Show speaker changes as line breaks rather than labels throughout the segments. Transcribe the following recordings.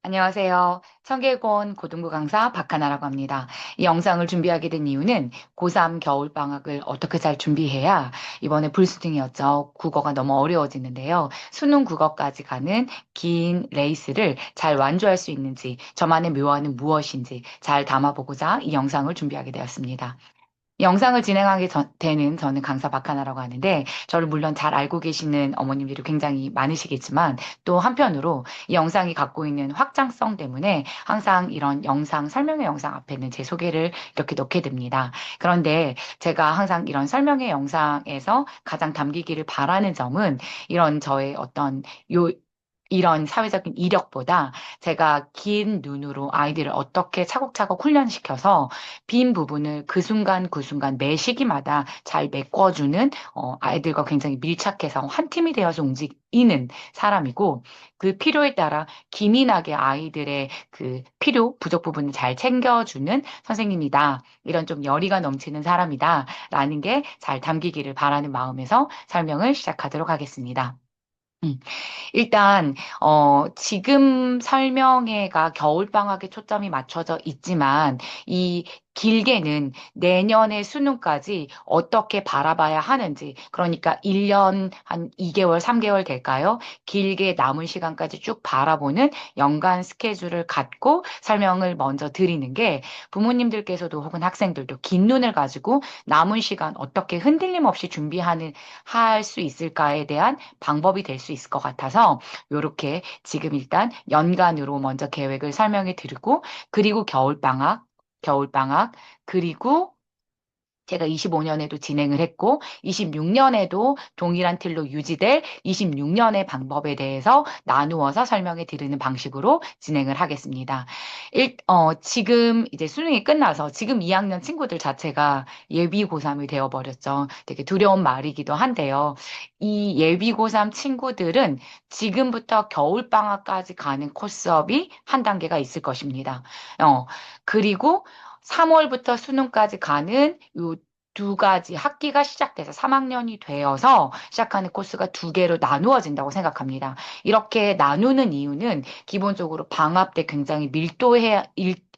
안녕하세요. 청계권 고등부 강사 박하나라고 합니다. 이 영상을 준비하게 된 이유는 고3 겨울방학을 어떻게 잘 준비해야 이번에 불수능이었죠. 국어가 너무 어려워지는데요. 수능 국어까지 가는 긴 레이스를 잘 완주할 수 있는지, 저만의 묘안은 무엇인지 잘 담아보고자 이 영상을 준비하게 되었습니다. 영상을 진행하게 되는 저는 강사 박하나라고 하는데 저를 물론 잘 알고 계시는 어머님들이 굉장히 많으시겠지만 또 한편으로 이 영상이 갖고 있는 확장성 때문에 항상 이런 영상 설명의 영상 앞에는 제 소개를 이렇게 넣게 됩니다. 그런데 제가 항상 이런 설명의 영상에서 가장 담기기를 바라는 점은 이런 저의 어떤 이런 사회적인 이력보다 제가 긴 눈으로 아이들을 어떻게 차곡차곡 훈련시켜서 빈 부분을 그 순간 그 순간 매 시기마다 잘 메꿔주는 아이들과 굉장히 밀착해서 한 팀이 되어서 움직이는 사람이고 그 필요에 따라 기민하게 아이들의 그 필요, 부족 부분을 잘 챙겨주는 선생님이다. 이런 좀 열의가 넘치는 사람이다. 라는 게 잘 담기기를 바라는 마음에서 설명을 시작하도록 하겠습니다. 음. 일단 지금 설명회가 겨울방학에 초점이 맞춰져 있지만 이 길게는 내년의 수능까지 어떻게 바라봐야 하는지, 그러니까 1년 한 2개월, 3개월 될까요? 길게 남은 시간까지 쭉 바라보는 연간 스케줄을 갖고 설명을 먼저 드리는 게 부모님들께서도 혹은 학생들도 긴 눈을 가지고 남은 시간 어떻게 흔들림 없이 준비하는 할 수 있을까에 대한 방법이 될 수 있을 것 같아서 요렇게 지금 일단 연간으로 먼저 계획을 설명해 드리고 그리고 겨울방학, 그리고 제가 25년에도 진행을 했고 26년에도 동일한 틀로 유지될 26년의 방법에 대해서 나누어서 설명해 드리는 방식으로 진행을 하겠습니다. 지금 이제 수능이 끝나서 지금 2학년 친구들 자체가 예비 고3이 되어버렸죠. 되게 두려운 말이기도 한데요. 이 예비 고3 친구들은 지금부터 겨울방학까지 가는 코스업이 한 단계가 있을 것입니다. 그리고 3월부터 수능까지 가는 요 두 가지 학기가 시작돼서 3학년이 되어서 시작하는 코스가 두 개로 나누어진다고 생각합니다. 이렇게 나누는 이유는 기본적으로 방학 때 굉장히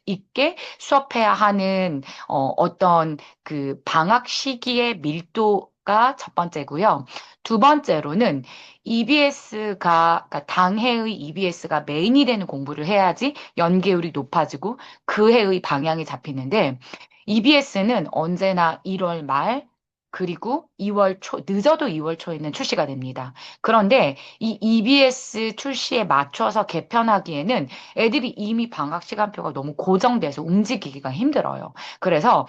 있게 수업해야 하는 어떤 그 방학 시기의 밀도가 첫 번째고요. 두 번째로는 그러니까 당해의 EBS가 메인이 되는 공부를 해야지 연계율이 높아지고 그 해의 방향이 잡히는데 EBS는 언제나 1월 말 그리고 2월 초, 늦어도 2월 초에는 출시가 됩니다. 그런데 이 EBS 출시에 맞춰서 개편하기에는 애들이 이미 방학 시간표가 너무 고정돼서 움직이기가 힘들어요. 그래서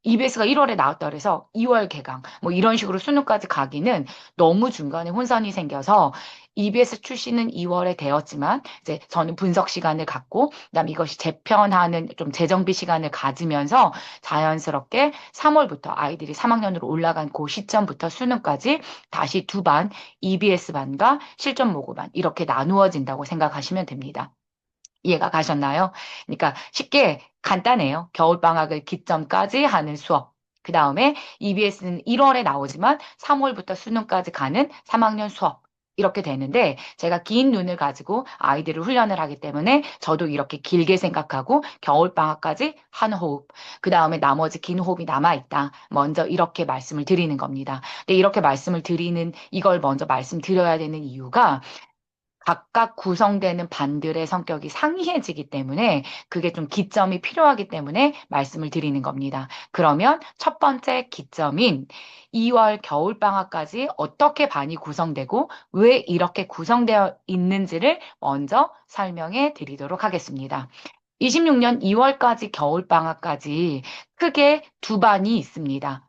EBS가 1월에 나왔다 그래서 2월 개강 뭐 이런 식으로 수능까지 가기는 너무 중간에 혼선이 생겨서 EBS 출시는 2월에 되었지만 이제 저는 분석 시간을 갖고 그다음 이것이 재편하는 좀 재정비 시간을 가지면서 자연스럽게 3월부터 아이들이 3학년으로 올라간 그 시점부터 수능까지 다시 두 반, EBS 반과 실전 모의 반 이렇게 나누어진다고 생각하시면 됩니다. 이해가 가셨나요? 그러니까 쉽게 간단해요. 겨울방학을 기점까지 하는 수업. 그 다음에 EBS는 1월에 나오지만 3월부터 수능까지 가는 3학년 수업. 이렇게 되는데 제가 긴 눈을 가지고 아이들을 훈련을 하기 때문에 저도 이렇게 길게 생각하고 겨울방학까지 한 호흡. 그 다음에 나머지 긴 호흡이 남아있다. 먼저 이렇게 말씀을 드리는 겁니다. 근데 이렇게 말씀을 드리는 이걸 먼저 말씀드려야 되는 이유가 각각 구성되는 반들의 성격이 상이해지기 때문에 그게 좀 기점이 필요하기 때문에 말씀을 드리는 겁니다. 그러면 첫 번째 기점인 2월 겨울방학까지 어떻게 반이 구성되고 왜 이렇게 구성되어 있는지를 먼저 설명해 드리도록 하겠습니다. 26년 2월까지 겨울방학까지 크게 두 반이 있습니다.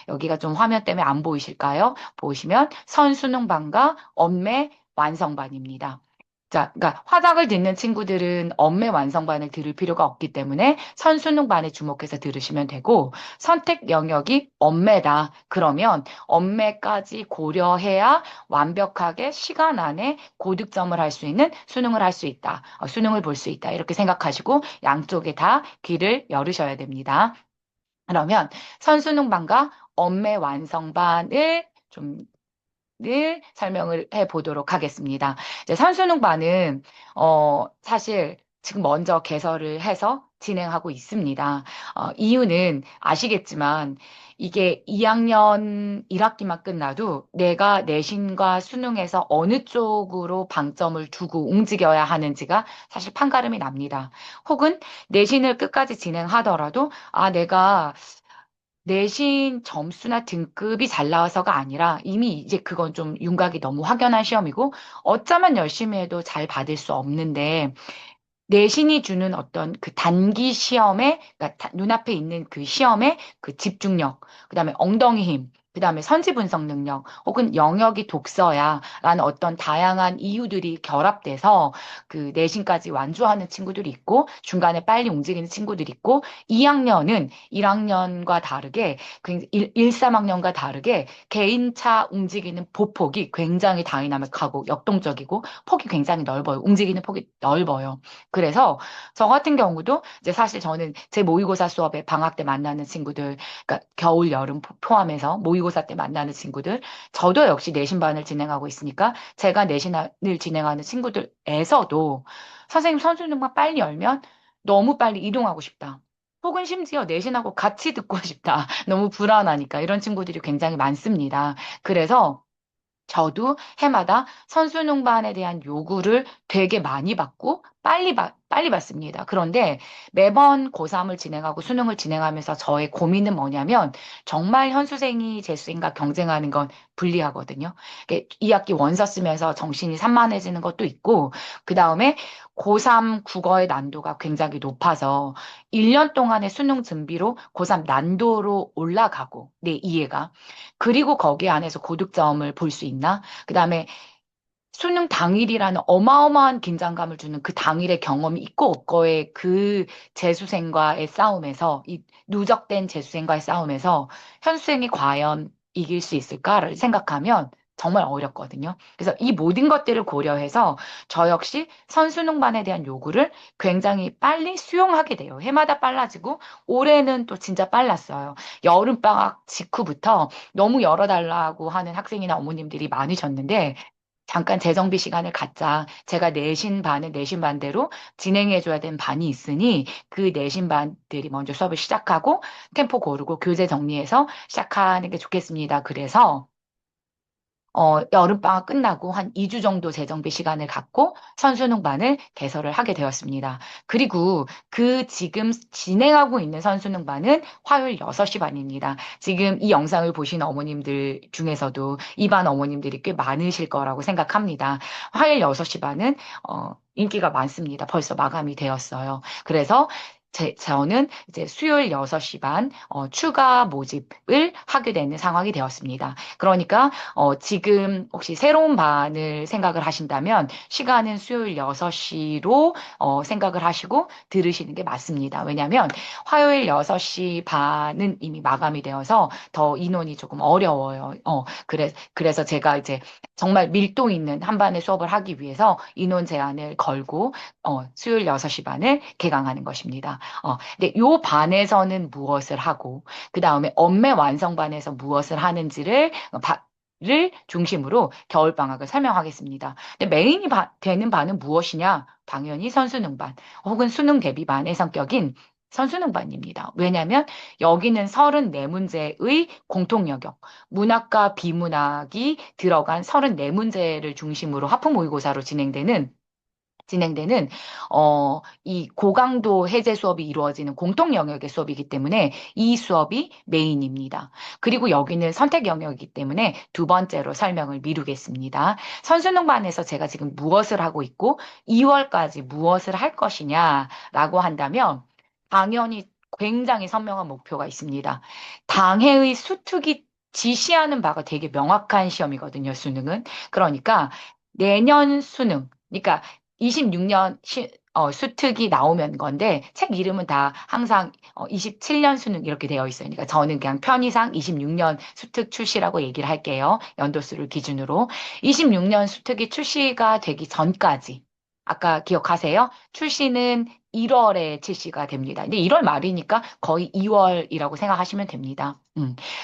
여기가 좀 화면 때문에 안 보이실까요? 보시면 선수능반과 엄매 완성반입니다. 자, 그러니까 화작을 듣는 친구들은 엄매 완성반을 들을 필요가 없기 때문에 선수능반에 주목해서 들으시면 되고 선택 영역이 엄매다. 그러면 엄매까지 고려해야 완벽하게 시간 안에 고득점을 할 수 있는 수능을 할 수 있다. 수능을 볼 수 있다. 이렇게 생각하시고 양쪽에 다 귀를 열으셔야 됩니다. 그러면 선수능반과 엄매 완성반을 좀 설명을 해 보도록 하겠습니다. 이제 선수능반은 사실 지금 먼저 개설을 해서 진행하고 있습니다. 이유는 아시겠지만 이게 2학년 1학기만 끝나도 내가 내신과 수능에서 어느 쪽으로 방점을 두고 움직여야 하는지가 사실 판가름이 납니다. 혹은 내신을 끝까지 진행하더라도 내가 내신 점수나 등급이 잘 나와서가 아니라 이미 이제 그건 좀 윤곽이 너무 확연한 시험이고 어쩌면 열심히 해도 잘 받을 수 없는데 내신이 주는 어떤 그 단기 시험에, 그러니까 눈앞에 있는 그 시험의 그 집중력, 그 다음에 엉덩이 힘, 그 다음에 선지 분석 능력, 혹은 영역이 독서야라는 어떤 다양한 이유들이 결합돼서 그 내신까지 완주하는 친구들이 있고, 중간에 빨리 움직이는 친구들이 있고, 2학년은 1학년과 다르게, 3학년과 다르게 개인차 움직이는 보폭이 굉장히 다이나믹하고 역동적이고, 폭이 굉장히 넓어요. 움직이는 폭이 넓어요. 그래서 저 같은 경우도 이제 사실 저는 제 모의고사 수업에 방학 때 만나는 친구들, 그러니까 겨울, 여름 포함해서 모의고사 때 만나는 친구들, 저도 역시 내신반을 진행하고 있으니까 제가 내신을 진행하는 친구들에서도 선생님 선수능만 빨리 열면 너무 빨리 이동하고 싶다. 혹은 심지어 내신하고 같이 듣고 싶다. 너무 불안하니까 이런 친구들이 굉장히 많습니다. 그래서 저도 해마다 선수능반에 대한 요구를 되게 많이 받고 빨리 받습니다. 그런데 매번 고3을 진행하고 수능을 진행하면서 저의 고민은 뭐냐면 정말 현수생이 재수생과 경쟁하는 건 불리하거든요. 2학기 원서 쓰면서 정신이 산만해지는 것도 있고 그 다음에 고3 국어의 난도가 굉장히 높아서 1년 동안의 수능 준비로 고3 난도로 올라가고 내 이해가 그리고 거기 안에서 고득점을 볼 수 있나? 그 다음에 수능 당일이라는 어마어마한 긴장감을 주는 그 당일의 경험이 있고 없고의 그 재수생과의 싸움에서, 이 누적된 재수생과의 싸움에서 현수생이 과연 이길 수 있을까를 생각하면 정말 어렵거든요. 그래서 이 모든 것들을 고려해서 저 역시 선수능반에 대한 요구를 굉장히 빨리 수용하게 돼요. 해마다 빨라지고 올해는 또 진짜 빨랐어요. 여름방학 직후부터 너무 열어달라고 하는 학생이나 어머님들이 많으셨는데 잠깐 재정비 시간을 갖자. 제가 내신 반은 내신 반대로 진행해줘야 되는 반이 있으니 그 내신 반들이 먼저 수업을 시작하고 템포 고르고 교재 정리해서 시작하는 게 좋겠습니다. 그래서 여름방학 끝나고 한 2주 정도 재정비 시간을 갖고 선수능반을 개설을 하게 되었습니다. 그리고 그 지금 진행하고 있는 선수능반은 화요일 6시 반입니다. 지금 이 영상을 보신 어머님들 중에서도 이 반 어머님들이 꽤 많으실 거라고 생각합니다. 화요일 6시 반은 인기가 많습니다. 벌써 마감이 되었어요. 그래서 저는 이제 수요일 6시 반 추가 모집을 하게 되는 상황이 되었습니다. 그러니까 지금 혹시 새로운 반을 생각을 하신다면 시간은 수요일 6시로 생각을 하시고 들으시는 게 맞습니다. 왜냐하면 화요일 6시 반은 이미 마감이 되어서 더 인원이 조금 어려워요. 그래서 제가 이제 정말 밀도 있는 한 반의 수업을 하기 위해서 인원 제한을 걸고 수요일 6시 반을 개강하는 것입니다. 근데 요 반에서는 무엇을 하고 그 다음에 엄매 완성반에서 무엇을 하는지를 를 중심으로 겨울방학을 설명하겠습니다. 근데 메인이 되는 반은 무엇이냐? 당연히 선수능반 혹은 수능 대비반의 성격인 선수능반입니다. 왜냐하면 여기는 34문제의 공통 영역, 문학과 비문학이 들어간 34문제를 중심으로 하프 모의고사로 진행되는 이 고강도 해제 수업이 이루어지는 공통 영역의 수업이기 때문에 이 수업이 메인입니다. 그리고 여기는 선택 영역이기 때문에 두 번째로 설명을 미루겠습니다. 선수능반에서 제가 지금 무엇을 하고 있고 2월까지 무엇을 할 것이냐라고 한다면 당연히 굉장히 선명한 목표가 있습니다. 당해의 수특이 지시하는 바가 되게 명확한 시험이거든요, 수능은. 그러니까 내년 수능, 그러니까 26년 수특이 나오면 건데 책 이름은 다 항상 27년 수능 이렇게 되어 있어요. 그러니까 저는 그냥 편의상 26년 수특 출시라고 얘기를 할게요. 연도수를 기준으로. 26년 수특이 출시가 되기 전까지 아까 기억하세요? 출시는 1월에 실시가 됩니다. 근데 1월 말이니까 거의 2월이라고 생각하시면 됩니다.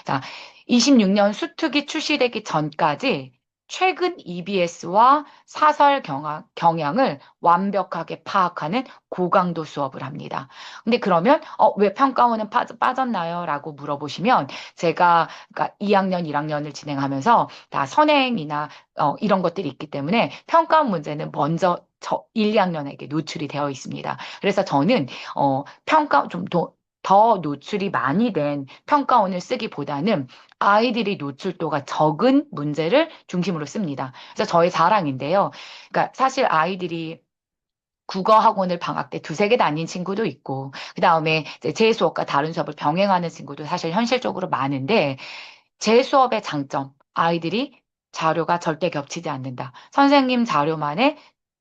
자, 26년 수특이 출시되기 전까지 최근 EBS와 사설 경향을 완벽하게 파악하는 고강도 수업을 합니다. 근데 그러면 왜 평가원은 빠졌나요? 라고 물어보시면 제가 그러니까 2학년, 1학년을 진행하면서 다 선행이나 이런 것들이 있기 때문에 평가원 문제는 먼저 1, 2학년에게 노출이 되어 있습니다. 그래서 저는 평가 좀 더 노출이 많이 된 평가원을 쓰기보다는 아이들이 노출도가 적은 문제를 중심으로 씁니다. 그래서 저의 자랑인데요. 그러니까 사실 아이들이 국어 학원을 방학 때 두세 개 다닌 친구도 있고, 그 다음에 제 수업과 다른 수업을 병행하는 친구도 사실 현실적으로 많은데, 제 수업의 장점, 아이들이 자료가 절대 겹치지 않는다. 선생님 자료만의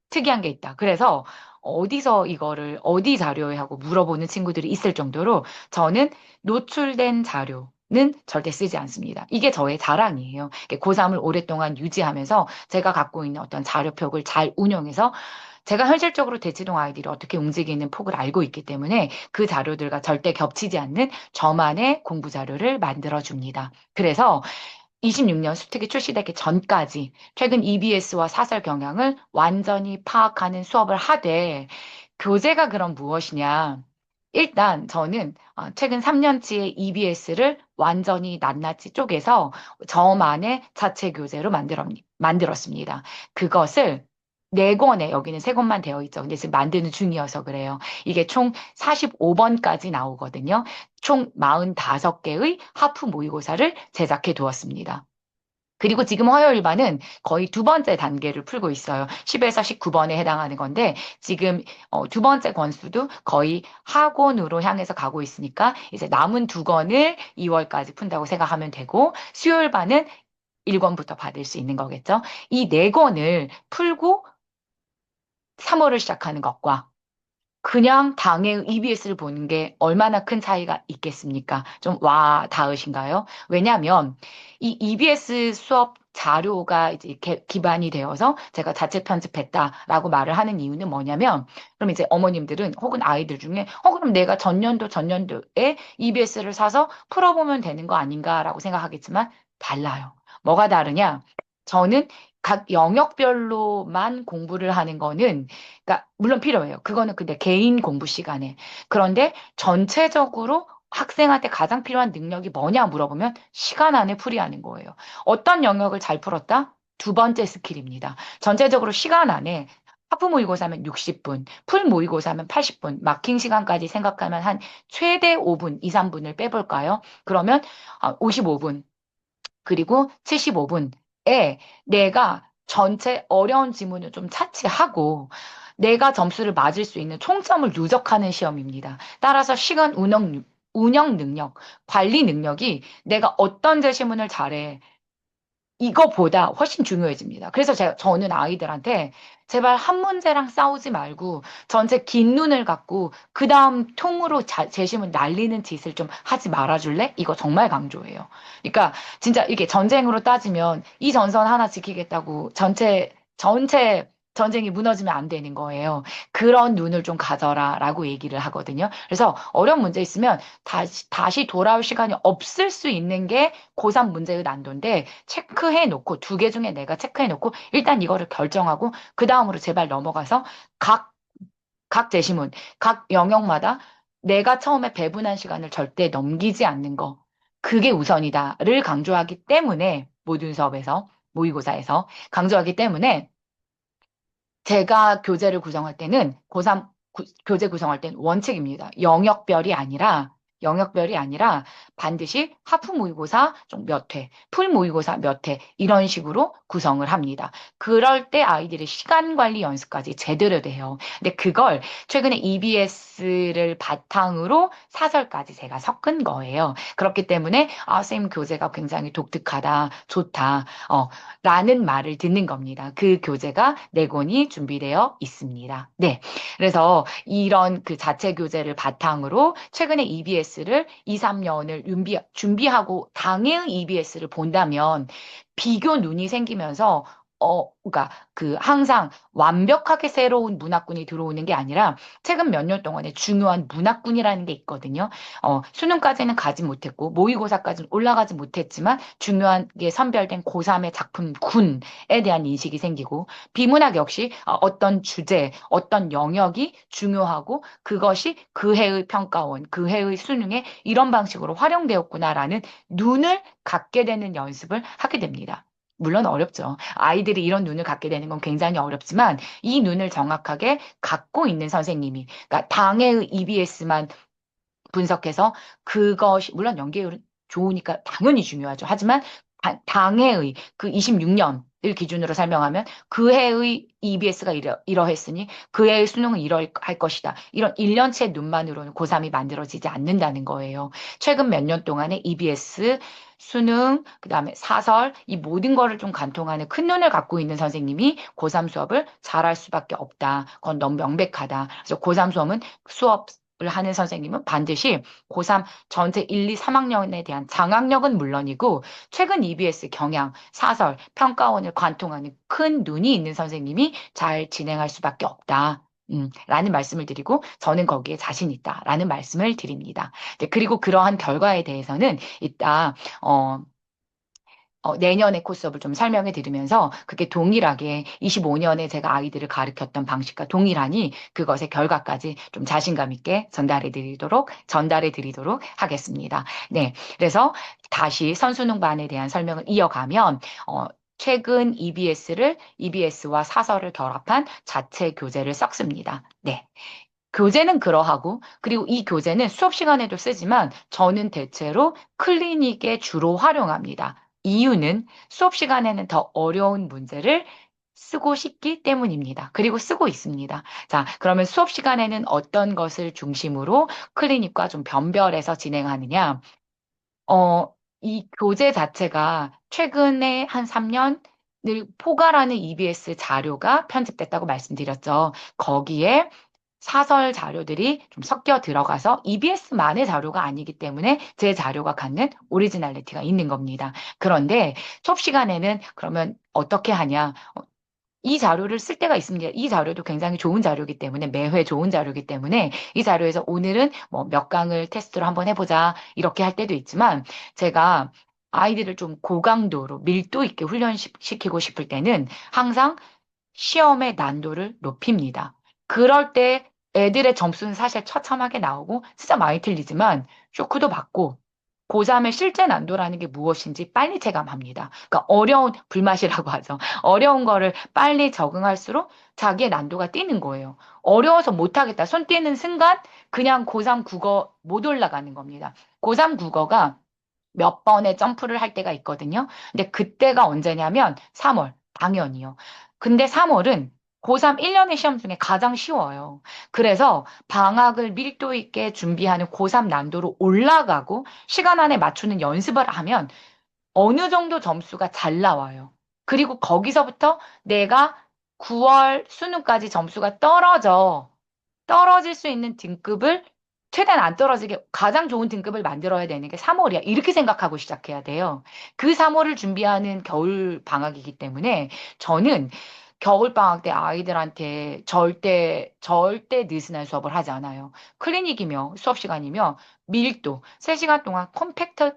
특이한 게 있다. 그래서 어디서 이거를 어디 자료에 하고 물어보는 친구들이 있을 정도로 저는 노출된 자료는 절대 쓰지 않습니다. 이게 저의 자랑이에요. 고3을 오랫동안 유지하면서 제가 갖고 있는 어떤 자료표를 잘 운용해서 제가 현실적으로 대치동 아이들이 어떻게 움직이는 폭을 알고 있기 때문에 그 자료들과 절대 겹치지 않는 저만의 공부 자료를 만들어 줍니다. 그래서 26년 수특이 출시되기 전까지 최근 EBS와 사설 경향을 완전히 파악하는 수업을 하되 교재가 그럼 무엇이냐? 일단 저는 최근 3년치의 EBS를 완전히 낱낱이 쪼개서 저만의 자체 교재로 만들었습니다. 그것을 네 권에 여기는 세 권만 되어 있죠. 근데 지금 만드는 중이어서 그래요. 이게 총 45번까지 나오거든요. 총 45개의 하프 모의고사를 제작해 두었습니다. 그리고 지금 화요일반은 거의 두 번째 단계를 풀고 있어요. 10에서 19번에 해당하는 건데 지금 두 번째 권수도 거의 학원으로 향해서 가고 있으니까 이제 남은 두 권을 2월까지 푼다고 생각하면 되고 수요일반은 1권부터 받을 수 있는 거겠죠. 이 네 권을 풀고 3월을 시작하는 것과 그냥 당의 EBS를 보는 게 얼마나 큰 차이가 있겠습니까? 좀 와 닿으신가요? 왜냐하면 이 EBS 수업 자료가 이제 이렇게 기반이 되어서 제가 자체 편집했다라고 말을 하는 이유는 뭐냐면 그럼 이제 어머님들은 혹은 아이들 중에 그럼 내가 전년도에 EBS를 사서 풀어보면 되는 거 아닌가라고 생각하겠지만 달라요. 뭐가 다르냐? 저는 각 영역별로만 공부를 하는 거는 그러니까 물론 필요해요. 그거는 근데 개인 공부 시간에. 그런데 전체적으로 학생한테 가장 필요한 능력이 뭐냐 물어보면 시간 안에 풀이하는 거예요. 어떤 영역을 잘 풀었다? 두 번째 스킬입니다. 전체적으로 시간 안에 하프 모의고사면 60분, 풀 모의고사면 80분, 마킹 시간까지 생각하면 한 최대 5분, 2, 3분을 빼볼까요? 그러면 55분, 그리고 75분에 내가 전체 어려운 지문을 좀 차치하고 내가 점수를 맞을 수 있는 총점을 누적하는 시험입니다. 따라서 시간 운영 능력, 관리 능력이 내가 어떤 제시문을 잘해, 이거보다 훨씬 중요해집니다. 그래서 저는 아이들한테 제발 한 문제랑 싸우지 말고 전체 긴 눈을 갖고 그 다음 통으로 재심을 날리는 짓을 좀 하지 말아줄래? 이거 정말 강조해요. 그러니까 진짜 이게 전쟁으로 따지면 이 전선 하나 지키겠다고 전체 전쟁이 무너지면 안 되는 거예요. 그런 눈을 좀 가져라라고 얘기를 하거든요. 그래서 어려운 문제 있으면 다시 돌아올 시간이 없을 수 있는 게 고3 문제의 난도인데 체크해 놓고 두 개 중에 내가 체크해 놓고 일단 이거를 결정하고 그 다음으로 제발 넘어가서 각, 각 제시문, 각 영역마다 내가 처음에 배분한 시간을 절대 넘기지 않는 거. 그게 우선이다를 강조하기 때문에 모든 수업에서 모의고사에서 강조하기 때문에 제가 교재를 구성할 때는 고3 교재 구성할 때는 원칙입니다. 영역별이 아니라 반드시 하프 모의고사 좀 몇 회, 풀 모의고사 몇 회 이런 식으로 구성을 합니다. 그럴 때 아이들의 시간 관리 연습까지 제대로 돼요. 근데 그걸 최근에 EBS를 바탕으로 사설까지 제가 섞은 거예요. 그렇기 때문에 선생님 교재가 굉장히 독특하다, 좋다. 라는 말을 듣는 겁니다. 그 교재가 네 권이 준비되어 있습니다. 네. 그래서 이런 그 자체 교재를 바탕으로 최근에 EBS를 2, 3년을 준비하고 당일 EBS를 본다면 비교 눈이 생기면서 그러니까 그 항상 완벽하게 새로운 문학군이 들어오는 게 아니라 최근 몇 년 동안에 중요한 문학군이라는 게 있거든요. 수능까지는 가지 못했고 모의고사까지는 올라가지 못했지만 중요하게 선별된 고3의 작품군에 대한 인식이 생기고 비문학 역시 어떤 주제, 어떤 영역이 중요하고 그것이 그 해의 평가원, 그 해의 수능에 이런 방식으로 활용되었구나라는 눈을 갖게 되는 연습을 하게 됩니다. 물론 어렵죠. 아이들이 이런 눈을 갖게 되는 건 굉장히 어렵지만 이 눈을 정확하게 갖고 있는 선생님이, 그러니까 당해의 EBS만 분석해서 그것이, 물론 연계율은 좋으니까 당연히 중요하죠. 하지만 당해의 그 26년을 기준으로 설명하면 그 해의 EBS가 이러했으니 그 해의 수능은 이럴 할 것이다. 이런 1년치 눈만으로는 고3이 만들어지지 않는다는 거예요. 최근 몇 년 동안의 EBS, 수능, 그다음에 사설, 이 모든 거를 좀 관통하는 큰 눈을 갖고 있는 선생님이 고3 수업을 잘할 수밖에 없다. 그건 너무 명백하다. 그래서 고3 수업은 수업 을 하는 선생님은 반드시 고3 전체 1, 2, 3학년에 대한 장악력은 물론이고 최근 EBS 경향, 사설, 평가원을 관통하는 큰 눈이 있는 선생님이 잘 진행할 수밖에 없다. 라는 말씀을 드리고 저는 거기에 자신 있다라는 말씀을 드립니다. 네, 그리고 그러한 결과에 대해서는 이따 어, 내년의 코스업을 좀 설명해 드리면서 그게 동일하게 25년에 제가 아이들을 가르쳤던 방식과 동일하니 그것의 결과까지 좀 자신감 있게 전달해 드리도록 하겠습니다. 네. 그래서 다시 선수능반에 대한 설명을 이어가면, 최근 EBS와 사설을 결합한 자체 교재를 썼습니다. 네. 교재는 그러하고, 그리고 이 교재는 수업 시간에도 쓰지만 저는 대체로 클리닉에 주로 활용합니다. 이유는 수업 시간에는 더 어려운 문제를 쓰고 싶기 때문입니다. 그리고 쓰고 있습니다. 자, 그러면 수업 시간에는 어떤 것을 중심으로 클리닉과 좀 변별해서 진행하느냐? 어, 이 교재 자체가 최근에 한 3년을 포괄하는 EBS 자료가 편집됐다고 말씀드렸죠. 거기에 사설 자료들이 좀 섞여 들어가서 EBS만의 자료가 아니기 때문에 제 자료가 갖는 오리지널리티가 있는 겁니다. 그런데 수업 시간에는 그러면 어떻게 하냐? 이 자료를 쓸 때가 있습니다. 이 자료도 굉장히 좋은 자료이기 때문에, 매회 좋은 자료이기 때문에, 이 자료에서 오늘은 뭐 몇 강을 테스트로 한번 해보자, 이렇게 할 때도 있지만, 제가 아이들을 좀 고강도로 밀도 있게 훈련시키고 싶을 때는 항상 시험의 난도를 높입니다. 그럴 때 애들의 점수는 사실 처참하게 나오고, 진짜 많이 틀리지만, 쇼크도 받고, 고3의 실제 난도라는 게 무엇인지 빨리 체감합니다. 그러니까 어려운 불맛이라고 하죠. 어려운 거를 빨리 적응할수록 자기의 난도가 뛰는 거예요. 어려워서 못하겠다. 손 떼는 순간 그냥 고3 국어 못 올라가는 겁니다. 고3 국어가 몇 번의 점프를 할 때가 있거든요. 근데 그때가 언제냐면 3월, 당연히요. 근데 3월은 고3 1년의 시험 중에 가장 쉬워요. 그래서 방학을 밀도 있게 준비하는 고3 난도로 올라가고 시간 안에 맞추는 연습을 하면 어느 정도 점수가 잘 나와요. 그리고 거기서부터 내가 9월 수능까지 점수가 떨어질 수 있는 등급을 최대한 안 떨어지게 가장 좋은 등급을 만들어야 되는 게 3월이야. 이렇게 생각하고 시작해야 돼요. 그 3월을 준비하는 겨울 방학이기 때문에 저는 겨울 방학 때 아이들한테 절대 느슨한 수업을 하지 않아요. 클리닉이며 수업 시간이며 밀도, 3시간 동안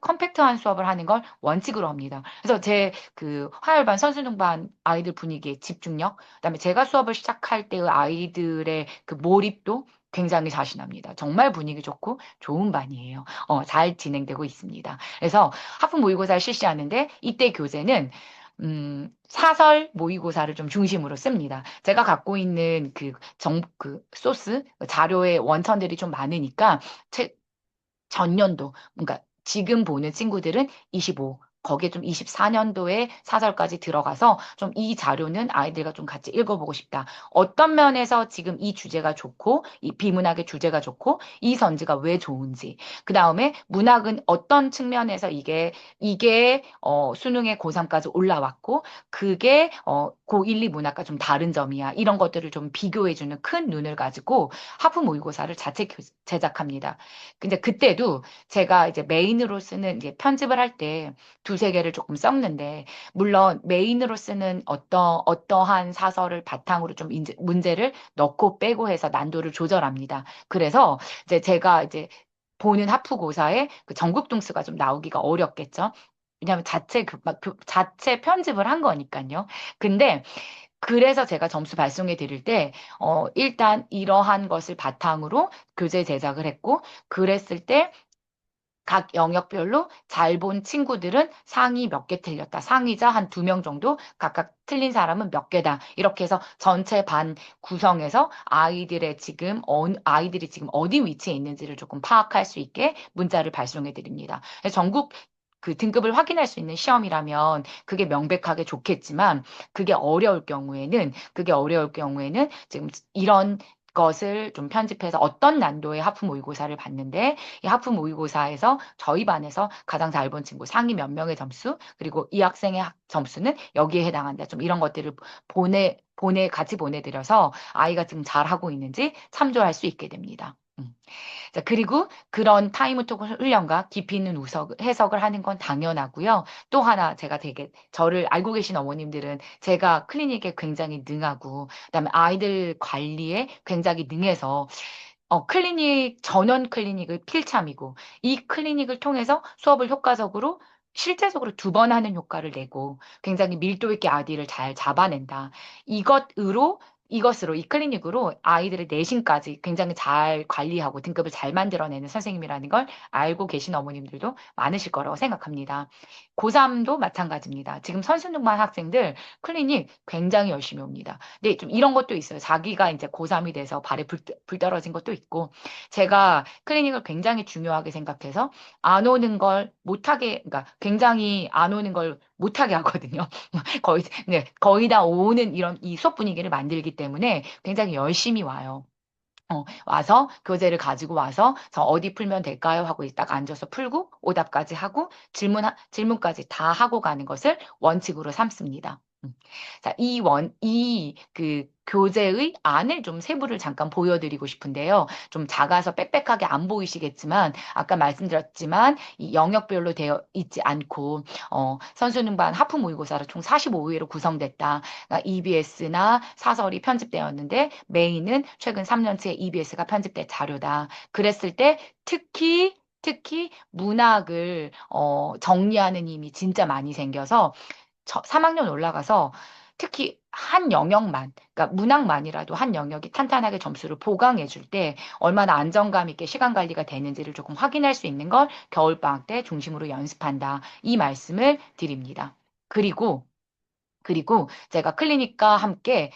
컴팩트한 수업을 하는 걸 원칙으로 합니다. 그래서 제 그 화요일반 선수능반 아이들 분위기의 집중력, 그다음에 제가 수업을 시작할 때의 아이들의 그 몰입도 굉장히 자신합니다. 정말 분위기 좋고 좋은 반이에요. 잘 진행되고 있습니다. 그래서 하품 모의고사를 실시하는데 이때 교재는 사설 모의고사를 좀 중심으로 씁니다. 제가 갖고 있는 그 소스, 자료의 원천들이 좀 많으니까 전년도, 그러니까 지금 보는 친구들은 25, 거기에 좀 24년도에 사설까지 들어가서 좀 이 자료는 아이들과 좀 같이 읽어보고 싶다. 어떤 면에서 지금 이 주제가 좋고, 이 비문학의 주제가 좋고, 이 선지가 왜 좋은지. 그 다음에 문학은 어떤 측면에서 이게 수능의 고3까지 올라왔고, 그게 고1, 2 문학과 좀 다른 점이야. 이런 것들을 좀 비교해주는 큰 눈을 가지고 하프 모의고사를 자체 제작합니다. 근데 그때도 제가 이제 메인으로 쓰는 이제 편집을 할 때 두세 개를 조금 섞는데, 물론 메인으로 쓰는 어떠한 사설을 바탕으로 좀 문제를 넣고 빼고 해서 난도를 조절합니다. 그래서 이제 제가 이제 보는 하프고사에 그 전국 등수가 좀 나오기가 어렵겠죠. 왜냐하면 자체 편집을 한 거니까요. 근데 그래서 제가 점수 발송해 드릴 때, 일단 이러한 것을 바탕으로 교재 제작을 했고, 그랬을 때 각 영역별로 잘 본 친구들은 상위 몇 개 틀렸다. 상위자 한 두 명 정도, 각각 틀린 사람은 몇 개다. 이렇게 해서 전체 반 구성해서 아이들이 지금 어디 위치에 있는지를 조금 파악할 수 있게 문자를 발송해 드립니다. 전국 그 등급을 확인할 수 있는 시험이라면 그게 명백하게 좋겠지만, 그게 어려울 경우에는 지금 이런 것을 좀 편집해서 어떤 난도의 하프 모의고사를 봤는데, 이 하프 모의고사에서 저희 반에서 가장 잘 본 친구 상위 몇 명의 점수, 그리고 이 학생의 점수는 여기에 해당한다. 좀 이런 것들을 같이 보내드려서 아이가 지금 잘하고 있는지 참조할 수 있게 됩니다. 자, 그리고 그런 타이무톡 훈련과 깊이 있는 해석을 하는 건 당연하고요. 또 하나 제가 되게 저를 알고 계신 어머님들은 제가 클리닉에 굉장히 능하고 그다음에 아이들 관리에 굉장히 능해서 전원 클리닉을 필참이고 이 클리닉을 통해서 수업을 효과적으로 실제적으로 두 번 하는 효과를 내고 굉장히 밀도 있게 아이를 잘 잡아낸다. 이 클리닉으로 아이들의 내신까지 굉장히 잘 관리하고 등급을 잘 만들어내는 선생님이라는 걸 알고 계신 어머님들도 많으실 거라고 생각합니다. 고3도 마찬가지입니다. 지금 선수능만 학생들 클리닉 굉장히 열심히 옵니다. 근데 좀 이런 것도 있어요. 자기가 이제 고3이 돼서 발에 불 떨어진 것도 있고, 제가 클리닉을 굉장히 중요하게 생각해서 안 오는 걸 못하게, 그러니까 굉장히 안 오는 걸 못하게 하거든요. 거의 다 오는 이런 이 수업 분위기를 만들기 때문에 굉장히 열심히 와요. 와서 교재를 가지고 와서 저 어디 풀면 될까요? 하고 딱 앉아서 풀고 오답까지 하고 질문까지 다 하고 가는 것을 원칙으로 삼습니다. 자, 그 교재의 안을 좀 세부를 잠깐 보여드리고 싶은데요. 좀 작아서 빽빽하게 안 보이시겠지만, 아까 말씀드렸지만, 이 영역별로 되어 있지 않고, 선수능반 하프 모의고사로 총 45회로 구성됐다. 그러니까 EBS나 사설이 편집되었는데, 메인은 최근 3년치의 EBS가 편집된 자료다. 그랬을 때, 특히 문학을 정리하는 힘이 진짜 많이 생겨서 3학년 올라가서 특히 한 영역만, 그러니까 문학만이라도 한 영역이 탄탄하게 점수를 보강해 줄 때 얼마나 안정감 있게 시간 관리가 되는지를 조금 확인할 수 있는 걸 겨울방학 때 중심으로 연습한다. 이 말씀을 드립니다. 그리고 제가 클리닉과 함께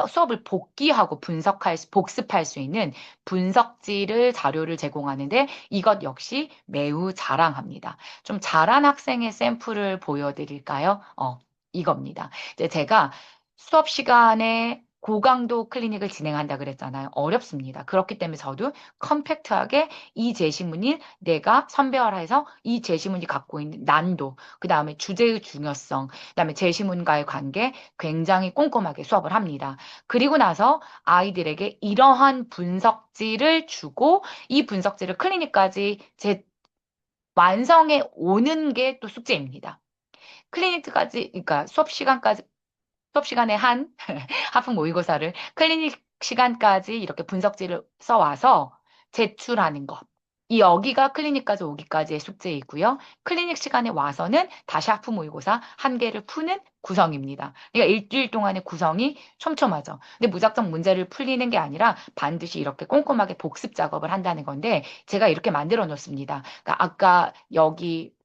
수업을 복귀하고 복습할 수 있는 분석지를 자료를 제공하는데 이것 역시 매우 자랑합니다. 좀 잘한 학생의 샘플을 보여드릴까요? 이겁니다. 이제 제가 수업 시간에 고강도 클리닉을 진행한다 그랬잖아요. 어렵습니다. 그렇기 때문에 저도 컴팩트하게 이 제시문을 내가 선별해서 이 제시문이 갖고 있는 난도, 그 다음에 주제의 중요성, 그다음에 제시문과의 관계 굉장히 꼼꼼하게 수업을 합니다. 그리고 나서 아이들에게 이러한 분석지를 주고 이 분석지를 클리닉까지 완성해 오는 게 또 숙제입니다. 클리닉까지, 그러니까 수업 시간에 한 하품 모의고사를 클리닉 시간까지 이렇게 분석지를 써와서 제출하는 것. 여기가 클리닉까지 오기까지의 숙제이고요. 클리닉 시간에 와서는 다시 하품 모의고사 한 개를 푸는 구성입니다. 그러니까 일주일 동안의 구성이 촘촘하죠. 근데 무작정 문제를 풀리는 게 아니라 반드시 이렇게 꼼꼼하게 복습 작업을 한다는 건데 제가 이렇게 만들어 놓습니다. 그러니까 아까 여기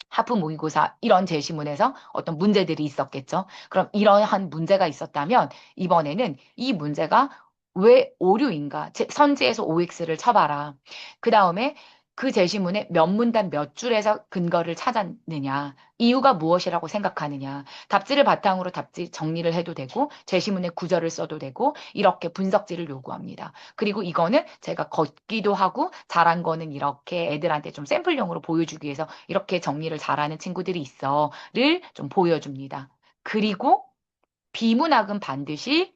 하프 모의고사 이런 제시문에서 어떤 문제들이 있었겠죠. 그럼 이러한 문제가 있었다면 이번에는 이 문제가 왜 오류인가? 선지에서 OX를 쳐봐라. 그 다음에 그 제시문에 몇 문단 몇 줄에서 근거를 찾았느냐, 이유가 무엇이라고 생각하느냐, 답지를 바탕으로 답지 정리를 해도 되고, 제시문에 구절을 써도 되고, 이렇게 분석지를 요구합니다. 그리고 이거는 제가 걷기도 하고, 잘한 거는 이렇게 애들한테 좀 샘플용으로 보여주기 위해서 이렇게 정리를 잘하는 친구들이 있어를 좀 보여줍니다. 그리고 비문학은 반드시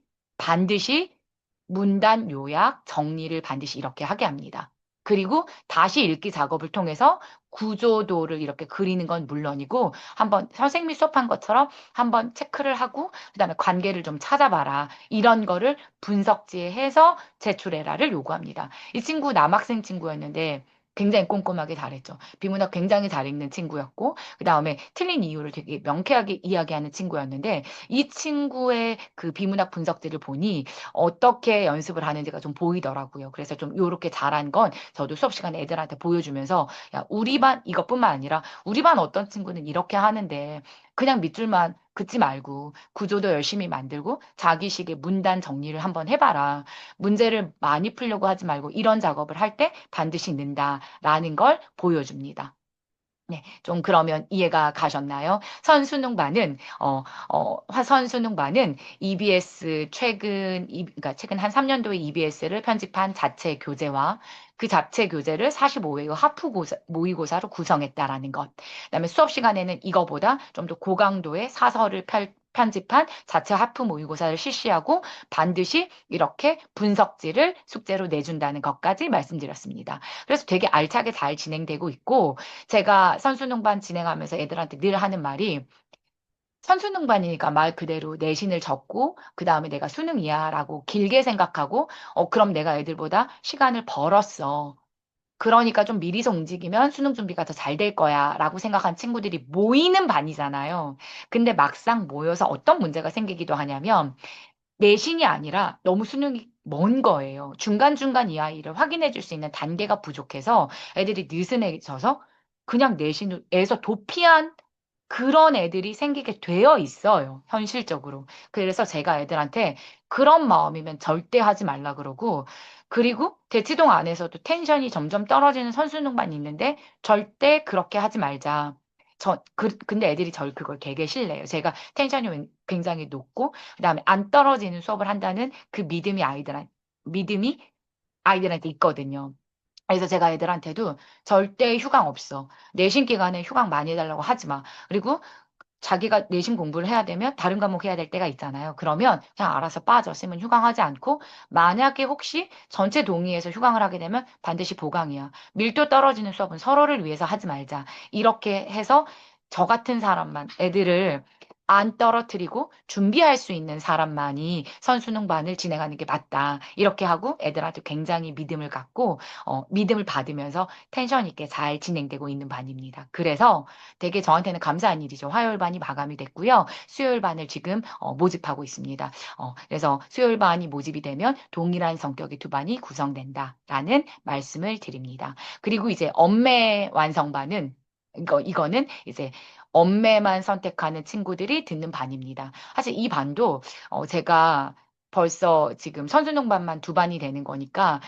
문단 요약 정리를 반드시 이렇게 하게 합니다. 그리고 다시 읽기 작업을 통해서 구조도를 이렇게 그리는 건 물론이고 한번 선생님이 수업한 것처럼 한번 체크를 하고 그다음에 관계를 좀 찾아봐라. 이런 거를 분석지에 해서 제출해라를 요구합니다. 이 친구 남학생 친구였는데 굉장히 꼼꼼하게 잘했죠. 비문학 굉장히 잘 읽는 친구였고, 그 다음에 틀린 이유를 되게 명쾌하게 이야기하는 친구였는데, 이 친구의 그 비문학 분석들을 보니 어떻게 연습을 하는지가 좀 보이더라고요. 그래서 좀 요렇게 잘한 건 저도 수업 시간에 애들한테 보여주면서, 야, 우리 반 이것뿐만 아니라, 우리 반 어떤 친구는 이렇게 하는데, 그냥 밑줄만 긋지 말고, 구조도 열심히 만들고, 자기식의 문단 정리를 한번 해봐라. 문제를 많이 풀려고 하지 말고 이런 작업을 할 때 반드시 는다라는 걸 보여줍니다. 네, 좀 그러면 이해가 가셨나요? 선수능반은 선수능반은 EBS 그러니까 최근 한 3년도에 EBS를 편집한 자체 교재와 그 자체 교재를 45회의 하프 모의고사로 구성했다라는 것. 그다음에 수업 시간에는 이거보다 좀 더 고강도의 사설을 편집한 자체 하프 모의고사를 실시하고 반드시 이렇게 분석지를 숙제로 내준다는 것까지 말씀드렸습니다. 그래서 되게 알차게 잘 진행되고 있고 제가 선수능반 진행하면서 애들한테 늘 하는 말이 선수능반이니까 말 그대로 내신을 적고 그 다음에 내가 수능이야라고 길게 생각하고 그럼 내가 애들보다 시간을 벌었어. 그러니까 좀 미리서 움직이면 수능 준비가 더 잘 될 거야 라고 생각한 친구들이 모이는 반이잖아요. 근데 막상 모여서 어떤 문제가 생기기도 하냐면 내신이 아니라 너무 수능이 먼 거예요. 중간중간 이 아이를 확인해 줄 수 있는 단계가 부족해서 애들이 느슨해져서 그냥 내신에서 도피한 그런 애들이 생기게 되어 있어요. 현실적으로. 그래서 제가 애들한테 그런 마음이면 절대 하지 말라 그러고 그리고 대치동 안에서도 텐션이 점점 떨어지는 선수능만 있는데 절대 그렇게 하지 말자. 근데 애들이 그걸 되게 싫어해요. 제가 텐션이 굉장히 높고, 그다음에 안 떨어지는 수업을 한다는 그 믿음이 아이들한테 있거든요. 그래서 제가 애들한테도 절대 휴강 없어. 내신 기간에 휴강 많이 해달라고 하지 마. 그리고 자기가 내신 공부를 해야 되면 다른 과목 해야 될 때가 있잖아요. 그러면 그냥 알아서 빠져. 쌤은 휴강하지 않고 만약에 혹시 전체 동의해서 휴강을 하게 되면 반드시 보강이야. 밀도 떨어지는 수업은 서로를 위해서 하지 말자. 이렇게 해서 저 같은 사람만 애들을 안 떨어뜨리고 준비할 수 있는 사람만이 선수능반을 진행하는 게 맞다. 이렇게 하고 애들한테 굉장히 믿음을 갖고 믿음을 받으면서 텐션 있게 잘 진행되고 있는 반입니다. 그래서 되게 저한테는 감사한 일이죠. 화요일 반이 마감이 됐고요. 수요일 반을 지금 모집하고 있습니다. 그래서 수요일 반이 모집이 되면 동일한 성격의 두 반이 구성된다라는 말씀을 드립니다. 그리고 이제 엄매 완성반은 이거는 이제 엄매만 선택하는 친구들이 듣는 반입니다. 사실 이 반도 제가 벌써 지금 선수능반만 두 반이 되는 거니까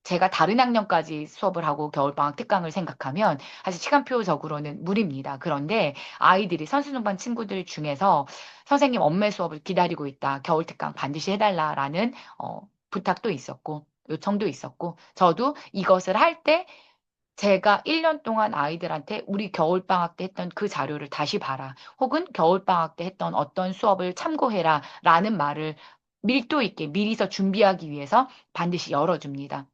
제가 다른 학년까지 수업을 하고 겨울방학 특강을 생각하면 사실 시간표적으로는 무리입니다. 그런데 아이들이 선수능반 친구들 중에서 선생님 엄매 수업을 기다리고 있다. 겨울 특강 반드시 해달라라는 부탁도 있었고 요청도 있었고 저도 이것을 할 때 제가 1년 동안 아이들한테 우리 겨울방학 때 했던 그 자료를 다시 봐라. 혹은 겨울방학 때 했던 어떤 수업을 참고해라. 라는 말을 밀도 있게 미리서 준비하기 위해서 반드시 열어줍니다.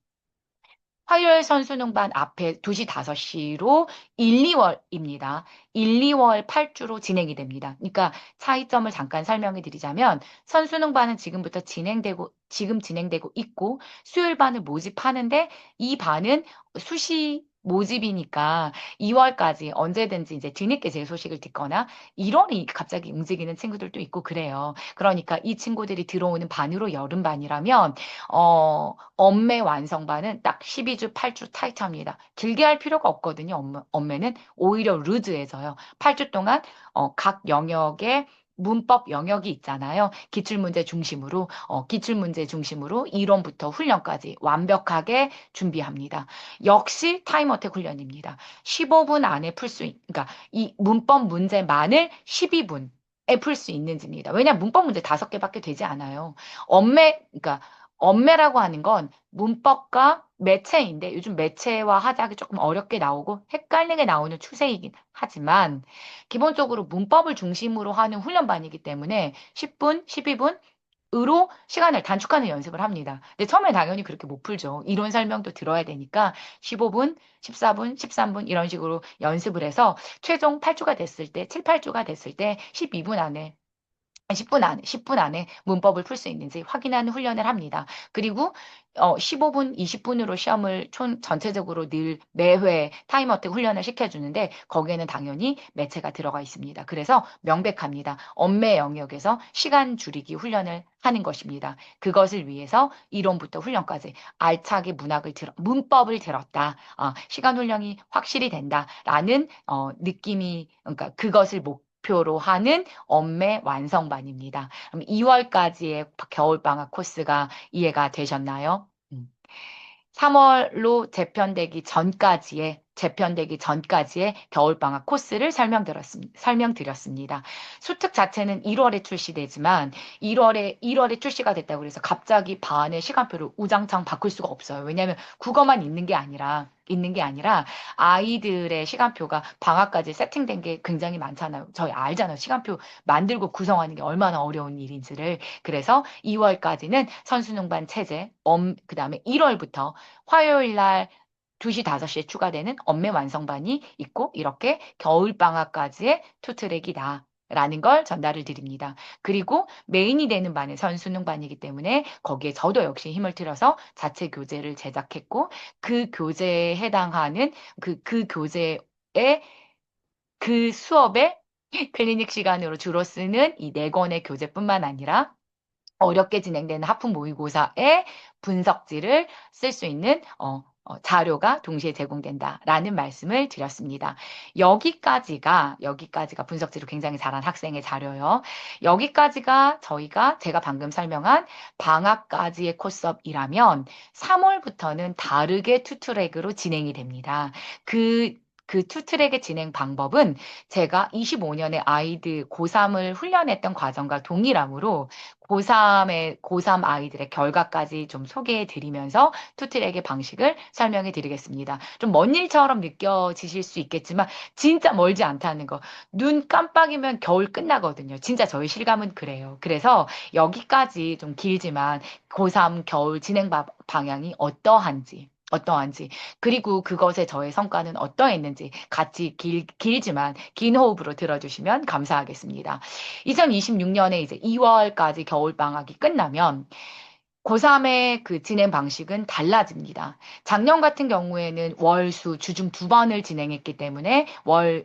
화요일 선수능반 앞에 2시, 5시로 1, 2월입니다. 1, 2월 8주로 진행이 됩니다. 그러니까 차이점을 잠깐 설명해 드리자면 선수능반은 지금 진행되고 있고 수요일 반을 모집하는데 이 반은 수시 모집이니까 2월까지 언제든지 이제 뒤늦게 제 소식을 듣거나 1월이 갑자기 움직이는 친구들도 있고 그래요. 그러니까 이 친구들이 들어오는 반으로 여름 반이라면 엄매 완성반은 딱 12주, 8주 타이트합니다. 길게 할 필요가 없거든요. 엄매는 오히려 루즈해져요. 8주 동안 각 영역의 문법 영역이 있잖아요. 기출문제 중심으로 이론부터 훈련까지 완벽하게 준비합니다. 역시 타임어택 훈련입니다. 15분 안에 그러니까 이 문법 문제만을 12분에 풀 수 있는지입니다. 왜냐하면 문법 문제 5개밖에 되지 않아요. 그러니까 엄매라고 하는 건 문법과 매체인데 요즘 매체와 하자기 조금 어렵게 나오고 헷갈리게 나오는 추세이긴 하지만 기본적으로 문법을 중심으로 하는 훈련반이기 때문에 10분, 12분 으로 시간을 단축하는 연습을 합니다. 근데 처음에 당연히 그렇게 못 풀죠. 이론 설명도 들어야 되니까 15분, 14분, 13분 이런 식으로 연습을 해서 최종 8주가 됐을 때, 7, 8주가 됐을 때 12분 안에 10분 안에 문법을 풀 수 있는지 확인하는 훈련을 합니다. 그리고 15분, 20분으로 시험을 전체적으로 늘 매회 타임어택 훈련을 시켜주는데 거기에는 당연히 매체가 들어가 있습니다. 그래서 명백합니다. 엄매 영역에서 시간 줄이기 훈련을 하는 것입니다. 그것을 위해서 이론부터 훈련까지 알차게 문법을 들었다. 시간 훈련이 확실히 된다라는 느낌이, 그러니까 그것을 목표로 하는 엄매 완성반입니다. 그럼 2월까지의 겨울방학 코스가 이해가 되셨나요? 3월로 재편되기 전까지의 겨울방학 코스를 설명드렸습니다. 수특 자체는 1월에 출시되지만 1월에 출시가 됐다고 해서 갑자기 반의 시간표를 우장창 바꿀 수가 없어요. 왜냐하면 국어만 있는 게 아니라 아이들의 시간표가 방학까지 세팅된 게 굉장히 많잖아요. 저희 알잖아요. 시간표 만들고 구성하는 게 얼마나 어려운 일인지를. 그래서 2월까지는 선수능반 체제, 그다음에 1월부터 화요일 날 2시, 5시에 추가되는 엄매 완성반이 있고 이렇게 겨울방학까지의 투트랙이다. 라는 걸 전달을 드립니다. 그리고 메인이 되는 반은 선수능반이기 때문에 거기에 저도 역시 힘을 들여서 자체 교재를 제작했고 그 교재에 해당하는 그 교재의 그 수업의 클리닉 시간으로 주로 쓰는 이 4권의 교재뿐만 아니라 어렵게 진행되는 하품 모의고사의 분석지를 쓸 수 있는 자료가 동시에 제공된다라는 말씀을 드렸습니다. 여기까지가 분석지를 굉장히 잘한 학생의 자료요. 여기까지가 제가 방금 설명한 방학까지의 코스업이라면 3월부터는 다르게 투트랙으로 진행이 됩니다. 그 투트랙의 진행 방법은 제가 25년에 아이들 고3을 훈련했던 과정과 동일하므로 고3 아이들의 결과까지 좀 소개해 드리면서 투트랙의 방식을 설명해 드리겠습니다. 좀 먼 일처럼 느껴지실 수 있겠지만 진짜 멀지 않다는 거. 눈 깜빡이면 겨울 끝나거든요. 진짜 저희 실감은 그래요. 그래서 여기까지 좀 길지만 고3 겨울 진행 방향이 어떠한지, 그리고 그것에 저의 성과는 어떠했는지 같이 길지만 긴 호흡으로 들어주시면 감사하겠습니다. 2026년에 이제 2월까지 겨울방학이 끝나면 고3의 그 진행 방식은 달라집니다. 작년 같은 경우에는 월, 주중 2번을 진행했기 때문에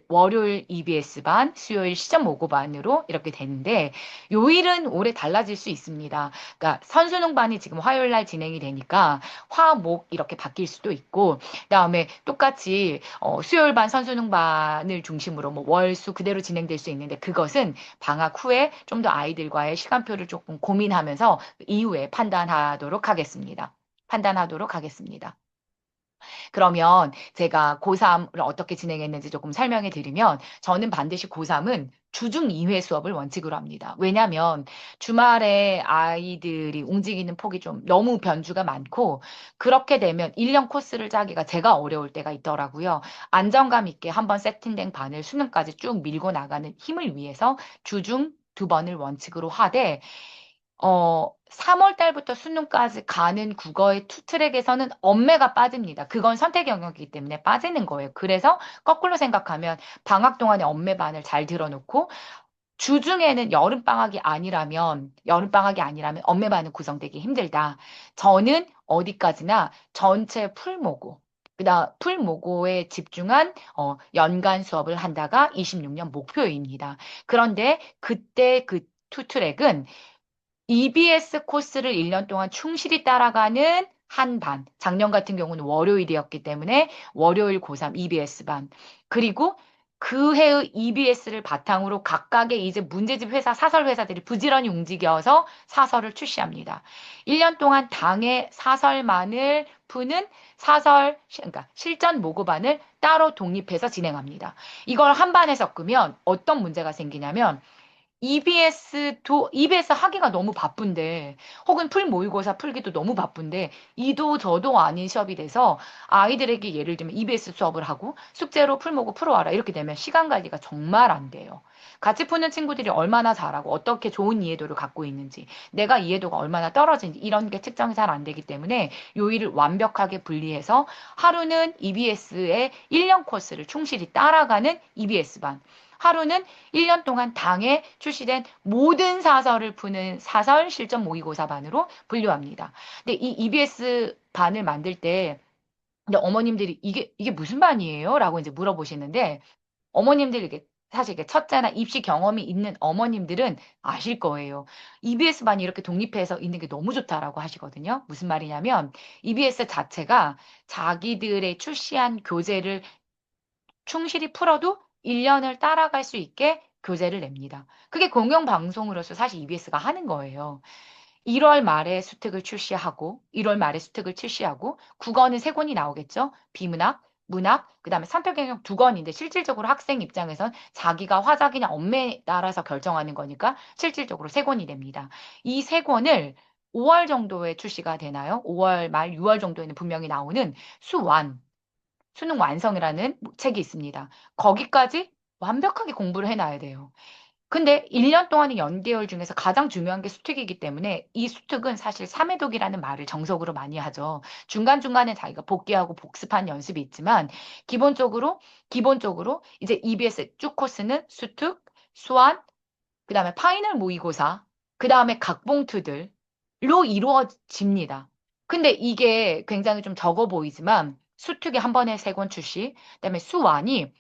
월요일 EBS 반, 수요일 시점 모고 반으로 이렇게 되는데 요일은 올해 달라질 수 있습니다. 그러니까 선수능 반이 지금 화요일 날 진행이 되니까 화, 목 이렇게 바뀔 수도 있고 그다음에 똑같이 수요일 반 선수능 반을 중심으로 뭐 월, 수 그대로 진행될 수 있는데 그것은 방학 후에 좀 더 아이들과의 시간표를 조금 고민하면서 이후에 판단하도록 하겠습니다. 그러면 제가 고3을 어떻게 진행했는지 조금 설명해 드리면 저는 반드시 고3은 주중 2회 수업을 원칙으로 합니다. 왜냐하면 주말에 아이들이 움직이는 폭이 좀 너무 변주가 많고 그렇게 되면 1년 코스를 짜기가 제가 어려울 때가 있더라고요. 안정감 있게 한번 세팅된 반을 수능까지 쭉 밀고 나가는 힘을 위해서 주중 2번을 원칙으로 하되 3월 달부터 수능까지 가는 국어의 투트랙에서는 엄매가 빠집니다. 그건 선택 영역이기 때문에 빠지는 거예요. 그래서 거꾸로 생각하면 방학 동안에 엄매반을 잘 들어놓고 주중에는 여름방학이 아니라면 엄매반은 구성되기 힘들다. 저는 어디까지나 전체 풀모고에 집중한 연간 수업을 한다가 26년 목표입니다. 그런데 그때 그 투트랙은 EBS 코스를 1년 동안 충실히 따라가는 한 반. 작년 같은 경우는 월요일이었기 때문에 월요일 고3 EBS 반. 그리고 그 해의 EBS를 바탕으로 각각의 이제 문제집 사설 회사들이 부지런히 움직여서 사설을 출시합니다. 1년 동안 당의 사설만을 푸는 그러니까 실전 모고반을 따로 독립해서 진행합니다. 이걸 한 반에 섞으면 어떤 문제가 생기냐면 EBS 하기가 너무 바쁜데, 혹은 풀 모의고사 풀기도 너무 바쁜데, 이도 저도 아닌 시험이 돼서 아이들에게 예를 들면 EBS 수업을 하고 숙제로 풀모고 풀어와라 이렇게 되면 시간 관리가 정말 안 돼요. 같이 푸는 친구들이 얼마나 잘하고 어떻게 좋은 이해도를 갖고 있는지, 내가 이해도가 얼마나 떨어진지 이런 게 측정이 잘 안 되기 때문에 요일을 완벽하게 분리해서 하루는 EBS의 1년 코스를 충실히 따라가는 EBS 반, 하루는 1년 동안 당에 출시된 모든 사설을 푸는 사설 실전 모의고사 반으로 분류합니다. 근데 이 EBS 반을 만들 때 근데 어머님들이 이게 무슨 반이에요? 라고 이제 물어보시는데 어머님들 이게 사실 이게 첫째나 입시 경험이 있는 어머님들은 아실 거예요. EBS 반이 이렇게 독립해서 있는 게 너무 좋다라고 하시거든요. 무슨 말이냐면 EBS 자체가 자기들의 출시한 교재를 충실히 풀어도 1년을 따라갈 수 있게 교재를 냅니다. 그게 공영방송으로서 사실 EBS가 하는 거예요. 1월 말에 수특을 출시하고, 1월 말에 수특을 출시하고, 국어는 3권이 나오겠죠? 비문학, 문학, 그 다음에 산별경영 2권인데, 실질적으로 학생 입장에선 자기가 화작이냐 엄매에 따라서 결정하는 거니까, 실질적으로 3권이 됩니다. 이 3권을 5월 정도에 출시가 되나요? 5월 말, 6월 정도에는 분명히 나오는 수완, 수능 완성이라는 책이 있습니다. 거기까지 완벽하게 공부를 해놔야 돼요. 근데 1년 동안의 연계열 중에서 가장 중요한 게 수특이기 때문에 이 수특은 사실 3회독이라는 말을 정석으로 많이 하죠. 중간중간에 자기가 복귀하고 복습한 연습이 있지만 기본적으로 이제 EBS 쭉 코스는 수특, 수완, 그다음에 파이널 모의고사, 그다음에 각봉투들로 이루어집니다. 근데 이게 굉장히 좀 적어 보이지만 수특이 한 번에 3권 출시, 그다음에 수완이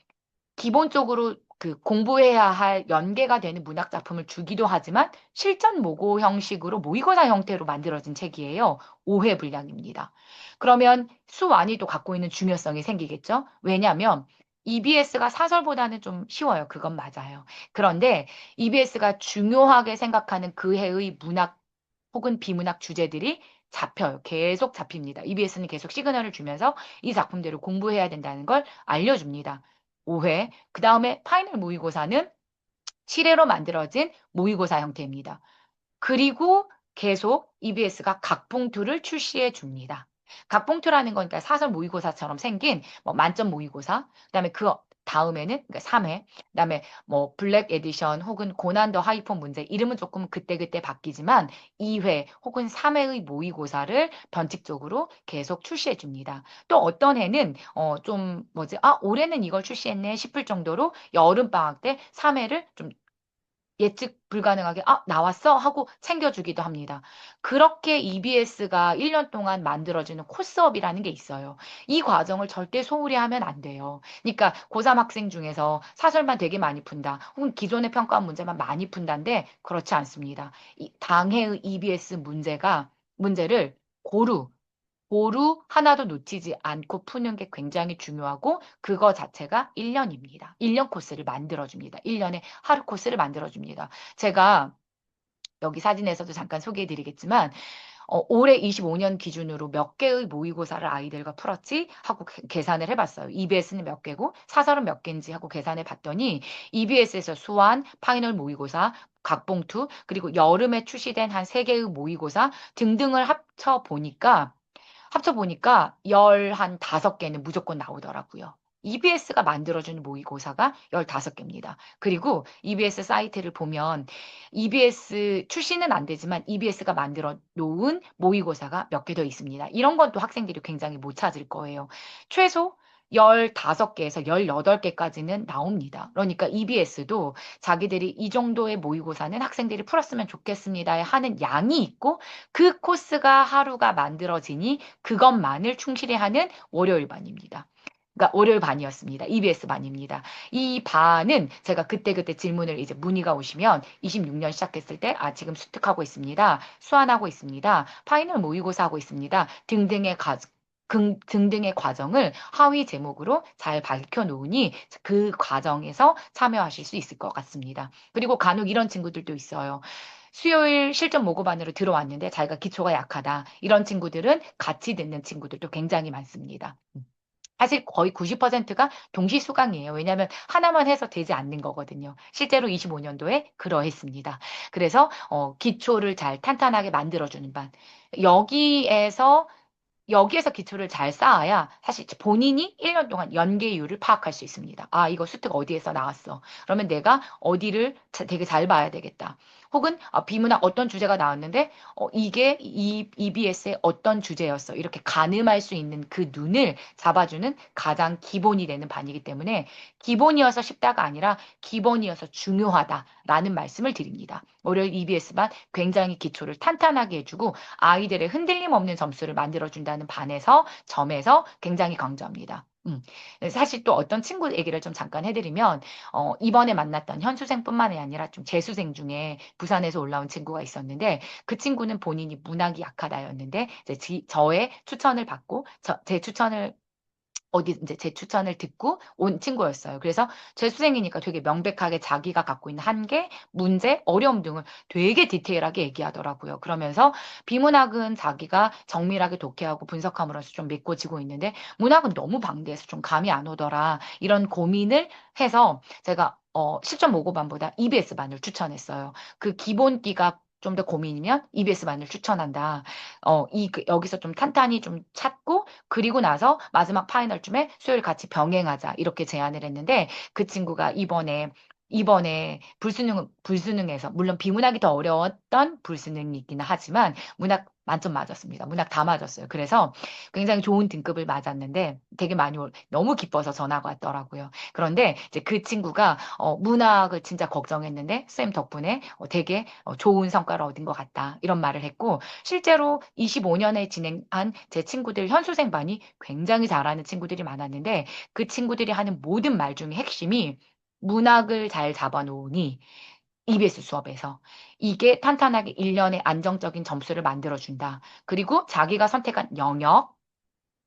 기본적으로 그 공부해야 할 연계가 되는 문학 작품을 주기도 하지만 실전 모고 형식으로 모의고사 형태로 만들어진 책이에요. 5회 분량입니다. 그러면 수완이도 갖고 있는 중요성이 생기겠죠? 왜냐하면 EBS가 사설보다는 좀 쉬워요. 그건 맞아요. 그런데 EBS가 중요하게 생각하는 그 해의 문학 혹은 비문학 주제들이 잡혀요. 계속 잡힙니다. EBS는 계속 시그널을 주면서 이 작품들을 공부해야 된다는 걸 알려줍니다. 5회. 그 다음에 파이널 모의고사는 7회로 만들어진 모의고사 형태입니다. 그리고 계속 EBS가 각봉투를 출시해 줍니다. 각봉투라는 건 그러니까 사설 모의고사처럼 생긴 뭐 만점 모의고사, 그다음에 그 다음에는 그러니까 3회, 그다음에 뭐 블랙 에디션 혹은 고난도 하이폰 문제 이름은 조금 그때그때 바뀌지만 2회 혹은 3회의 모의고사를 변칙적으로 계속 출시해 줍니다. 또 어떤 해는 좀 뭐지? 아, 올해는 이걸 출시했네 싶을 정도로 여름 방학 때 3회를 좀 예측 불가능하게 아, 나왔어? 하고 챙겨주기도 합니다. 그렇게 EBS가 1년 동안 만들어지는 코스업이라는 게 있어요. 이 과정을 절대 소홀히 하면 안 돼요. 그러니까 고3 학생 중에서 사설만 되게 많이 푼다. 혹은 기존의 평가원 문제만 많이 푼다인데 그렇지 않습니다. 당해의 EBS 문제를 고루 하나도 놓치지 않고 푸는 게 굉장히 중요하고 그거 자체가 1년입니다. 1년 코스를 만들어줍니다. 1년에 하루 코스를 만들어줍니다. 제가 여기 사진에서도 잠깐 소개해드리겠지만 올해 25년 기준으로 몇 개의 모의고사를 아이들과 풀었지 하고 계산을 해봤어요. EBS는 몇 개고 사설은 몇 개인지 하고 계산해 봤더니 EBS에서 수완, 파이널 모의고사, 각봉투, 그리고 여름에 출시된 한 3개의 모의고사 등등을 합쳐보니까 열 한 5개는 무조건 나오더라고요. EBS가 만들어주는 모의고사가 15개입니다. 그리고 EBS 사이트를 보면 EBS 출시는 안 되지만 EBS가 만들어 놓은 모의고사가 몇 개 더 있습니다. 이런 건 또 학생들이 굉장히 못 찾을 거예요. 최소 15개에서 18개까지는 나옵니다. 그러니까 EBS도 자기들이 이 정도의 모의고사는 학생들이 풀었으면 좋겠습니다 하는 양이 있고 그 코스가 하루가 만들어지니 그것만을 충실히 하는 월요일 반입니다. 그러니까 월요일 반이었습니다. EBS 반입니다. 이 반은 제가 그때그때 질문을 이제 문의가 오시면 26년 시작했을 때, 아, 지금 수특하고 있습니다. 수완하고 있습니다. 파이널 모의고사 하고 있습니다. 등등의 과정을 하위 제목으로 잘 밝혀놓으니 그 과정에서 참여하실 수 있을 것 같습니다. 그리고 간혹 이런 친구들도 있어요. 수요일 실전 모고반으로 들어왔는데 자기가 기초가 약하다. 이런 친구들은 같이 듣는 친구들도 굉장히 많습니다. 사실 거의 90%가 동시수강이에요. 왜냐하면 하나만 해서 되지 않는 거거든요. 실제로 25년도에 그러했습니다. 그래서 기초를 잘 탄탄하게 만들어주는 반. 여기에서 여기에서 기초를 잘 쌓아야 사실 본인이 1년 동안 연계율을 파악할 수 있습니다. 아, 이거 수특 어디에서 나왔어. 그러면 내가 어디를 되게 잘 봐야 되겠다. 혹은 비문학 어떤 주제가 나왔는데 이게 EBS의 어떤 주제였어. 이렇게 가늠할 수 있는 그 눈을 잡아주는 가장 기본이 되는 반이기 때문에 기본이어서 쉽다가 아니라 기본이어서 중요하다라는 말씀을 드립니다. 월요일 EBS반 굉장히 기초를 탄탄하게 해주고 아이들의 흔들림 없는 점수를 만들어준다는 반에서 점에서 굉장히 강조합니다. 사실 또 어떤 친구 얘기를 좀 잠깐 해드리면, 이번에 만났던 현수생뿐만이 아니라 좀 재수생 중에 부산에서 올라온 친구가 있었는데, 그 친구는 본인이 문학이 약하다였는데, 이제 저의 추천을 받고, 제 추천을 어디 이제 제 추천을 듣고 온 친구였어요. 그래서 재수생이니까 되게 명백하게 자기가 갖고 있는 한계, 문제, 어려움 등을 되게 디테일하게 얘기하더라고요. 그러면서 비문학은 자기가 정밀하게 독해하고 분석함으로써 좀 메꿔지고 있는데 문학은 너무 방대해서 좀 감이 안 오더라. 이런 고민을 해서 제가 10.59반보다 EBS반을 추천했어요. 그 기본기가 좀 더 고민이면 EBS반을 추천한다. 여기서 좀 탄탄히 좀 찾고 그리고 나서 마지막 파이널쯤에 수요일 같이 병행하자 이렇게 제안을 했는데 그 친구가 이번에 불수능에서 물론 비문학이 더 어려웠던 불수능이긴 하지만 문학 만점 맞았습니다. 문학 다 맞았어요. 그래서 굉장히 좋은 등급을 맞았는데 되게 많이 너무 기뻐서 전화가 왔더라고요. 그런데 이제 그 친구가 문학을 진짜 걱정했는데 쌤 덕분에 되게 좋은 성과를 얻은 것 같다. 이런 말을 했고 실제로 25년에 진행한 제 친구들 현수생반이 굉장히 잘하는 친구들이 많았는데 그 친구들이 하는 모든 말 중에 핵심이 문학을 잘 잡아놓으니 EBS 수업에서 이게 탄탄하게 1년에 안정적인 점수를 만들어준다. 그리고 자기가 선택한 영역,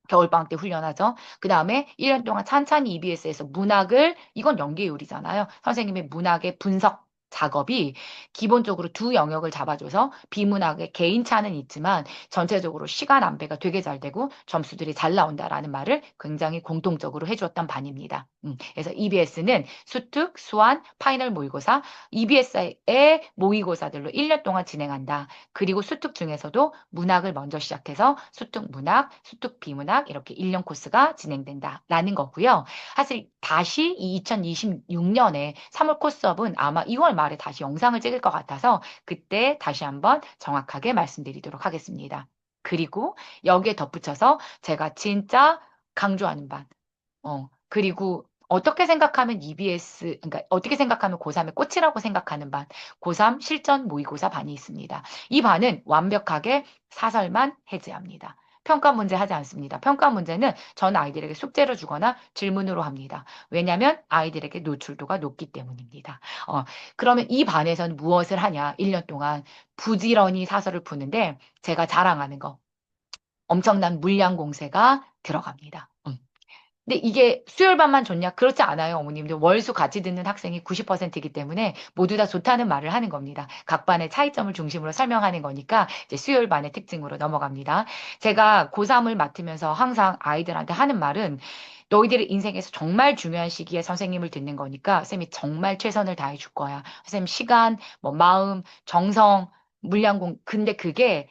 겨울방학 때 훈련하죠. 그 다음에 1년 동안 찬찬히 EBS에서 문학을, 이건 연계율이잖아요. 선생님의 문학의 분석 작업이 기본적으로 두 영역을 잡아줘서 비문학의 개인차는 있지만 전체적으로 시간 안배가 되게 잘 되고 점수들이 잘 나온다라는 말을 굉장히 공통적으로 해주었던 반입니다. 그래서 EBS는 수특, 수완, 파이널 모의고사, EBS의 모의고사들로 1년 동안 진행한다. 그리고 수특 중에서도 문학을 먼저 시작해서 수특 문학, 수특 비문학 이렇게 1년 코스가 진행된다라는 거고요. 사실 다시 이 2026년에 3월 코스업은 아마 2월 말에 다시 영상을 찍을 것 같아서 그때 다시 한번 정확하게 말씀드리도록 하겠습니다. 그리고 여기에 덧붙여서 제가 진짜 강조하는 반. 그리고 어떻게 생각하면 EBS, 그러니까 어떻게 생각하면 고3의 꽃이라고 생각하는 반, 고3 실전 모의고사 반이 있습니다. 이 반은 완벽하게 사설만 해제합니다. 평가 문제 하지 않습니다. 평가 문제는 전 아이들에게 숙제로 주거나 질문으로 합니다. 왜냐하면 아이들에게 노출도가 높기 때문입니다. 그러면 이 반에서는 무엇을 하냐? 1년 동안 부지런히 사설을 푸는데 제가 자랑하는 거 엄청난 물량 공세가 들어갑니다. 근데 이게 수요일반만 좋냐? 그렇지 않아요, 어머님들. 월수 같이 듣는 학생이 90%이기 때문에 모두 다 좋다는 말을 하는 겁니다. 각 반의 차이점을 중심으로 설명하는 거니까 이제 수요일반의 특징으로 넘어갑니다. 제가 고3을 맡으면서 항상 아이들한테 하는 말은 너희들의 인생에서 정말 중요한 시기에 선생님을 듣는 거니까 쌤이 정말 최선을 다해 줄 거야. 선생님 시간, 뭐 마음, 정성, 물량공, 근데 그게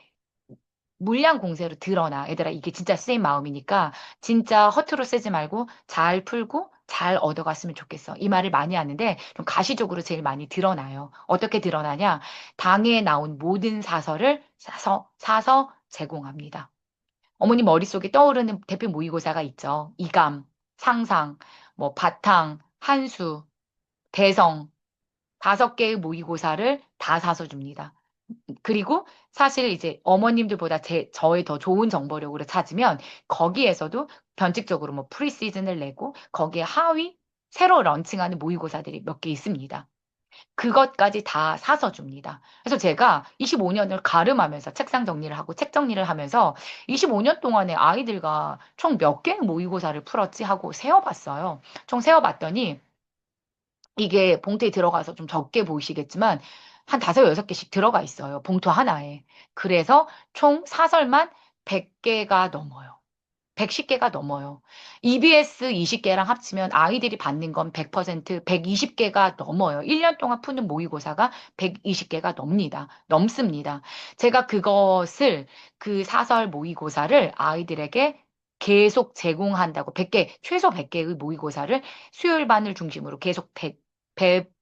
물량 공세로 드러나. 얘들아, 이게 진짜 쓰인 마음이니까 진짜 허투루 쓰지 말고 잘 풀고 잘 얻어갔으면 좋겠어. 이 말을 많이 하는데 좀 가시적으로 제일 많이 드러나요. 어떻게 드러나냐? 당에 나온 모든 사설을 사서 제공합니다. 어머니 머릿속에 떠오르는 대표 모의고사가 있죠. 이감, 상상, 뭐 바탕, 한수, 대성, 5개의 모의고사를 다 사서 줍니다. 그리고 사실 이제 어머님들보다 저의 더 좋은 정보력으로 찾으면 거기에서도 변칙적으로 뭐 프리시즌을 내고 거기에 하위 새로 런칭하는 모의고사들이 몇 개 있습니다. 그것까지 다 사서 줍니다. 그래서 제가 25년을 가름하면서 책상 정리를 하고 책 정리를 하면서 25년 동안에 아이들과 총 몇 개의 모의고사를 풀었지 하고 세어봤어요. 총 세어봤더니 이게 봉투에 들어가서 좀 적게 보이시겠지만 한 다섯, 여섯 개씩 들어가 있어요. 봉투 하나에. 그래서 총 사설만 100개가 넘어요. 110개가 넘어요. EBS 20개랑 합치면 아이들이 받는 건 100%, 120개가 넘어요. 1년 동안 푸는 모의고사가 120개가 넘습니다. 제가 그것을, 그 사설 모의고사를 아이들에게 계속 제공한다고, 100개, 최소 100개의 모의고사를 수요일반을 중심으로 계속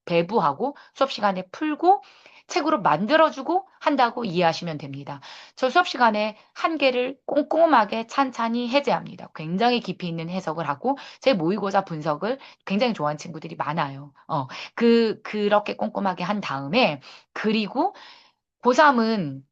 배부하고 수업 시간에 풀고 책으로 만들어주고 한다고 이해하시면 됩니다. 저 수업 시간에 한 개를 꼼꼼하게 찬찬히 해제합니다. 굉장히 깊이 있는 해석을 하고 제 모의고사 분석을 굉장히 좋아하는 친구들이 많아요. 그렇게 꼼꼼하게 한 다음에 그리고 고3은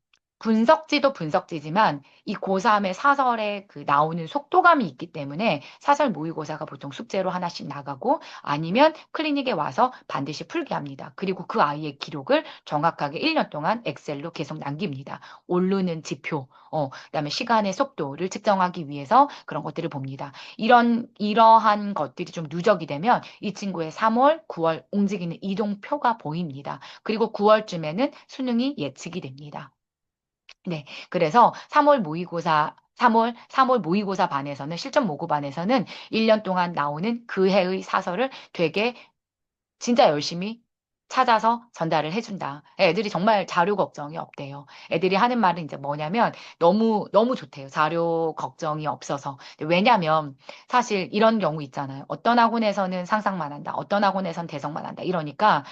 분석지도 분석지지만 이 고3의 사설에 그 나오는 속도감이 있기 때문에 사설 모의고사가 보통 숙제로 하나씩 나가고 아니면 클리닉에 와서 반드시 풀게 합니다. 그리고 그 아이의 기록을 정확하게 1년 동안 엑셀로 계속 남깁니다. 오르는 지표, 그다음에 시간의 속도를 측정하기 위해서 그런 것들을 봅니다. 이러한 것들이 좀 누적이 되면 이 친구의 3월, 9월 움직이는 이동표가 보입니다. 그리고 9월쯤에는 수능이 예측이 됩니다. 네. 그래서 3월 모의고사 반에서는, 실전 모고 반에서는 1년 동안 나오는 그 해의 사설을 되게 진짜 열심히 찾아서 전달을 해준다. 애들이 정말 자료 걱정이 없대요. 애들이 하는 말은 이제 뭐냐면 너무 좋대요. 자료 걱정이 없어서. 왜냐면 사실 이런 경우 있잖아요. 어떤 학원에서는 상상만 한다. 어떤 학원에서는 대성만 한다. 이러니까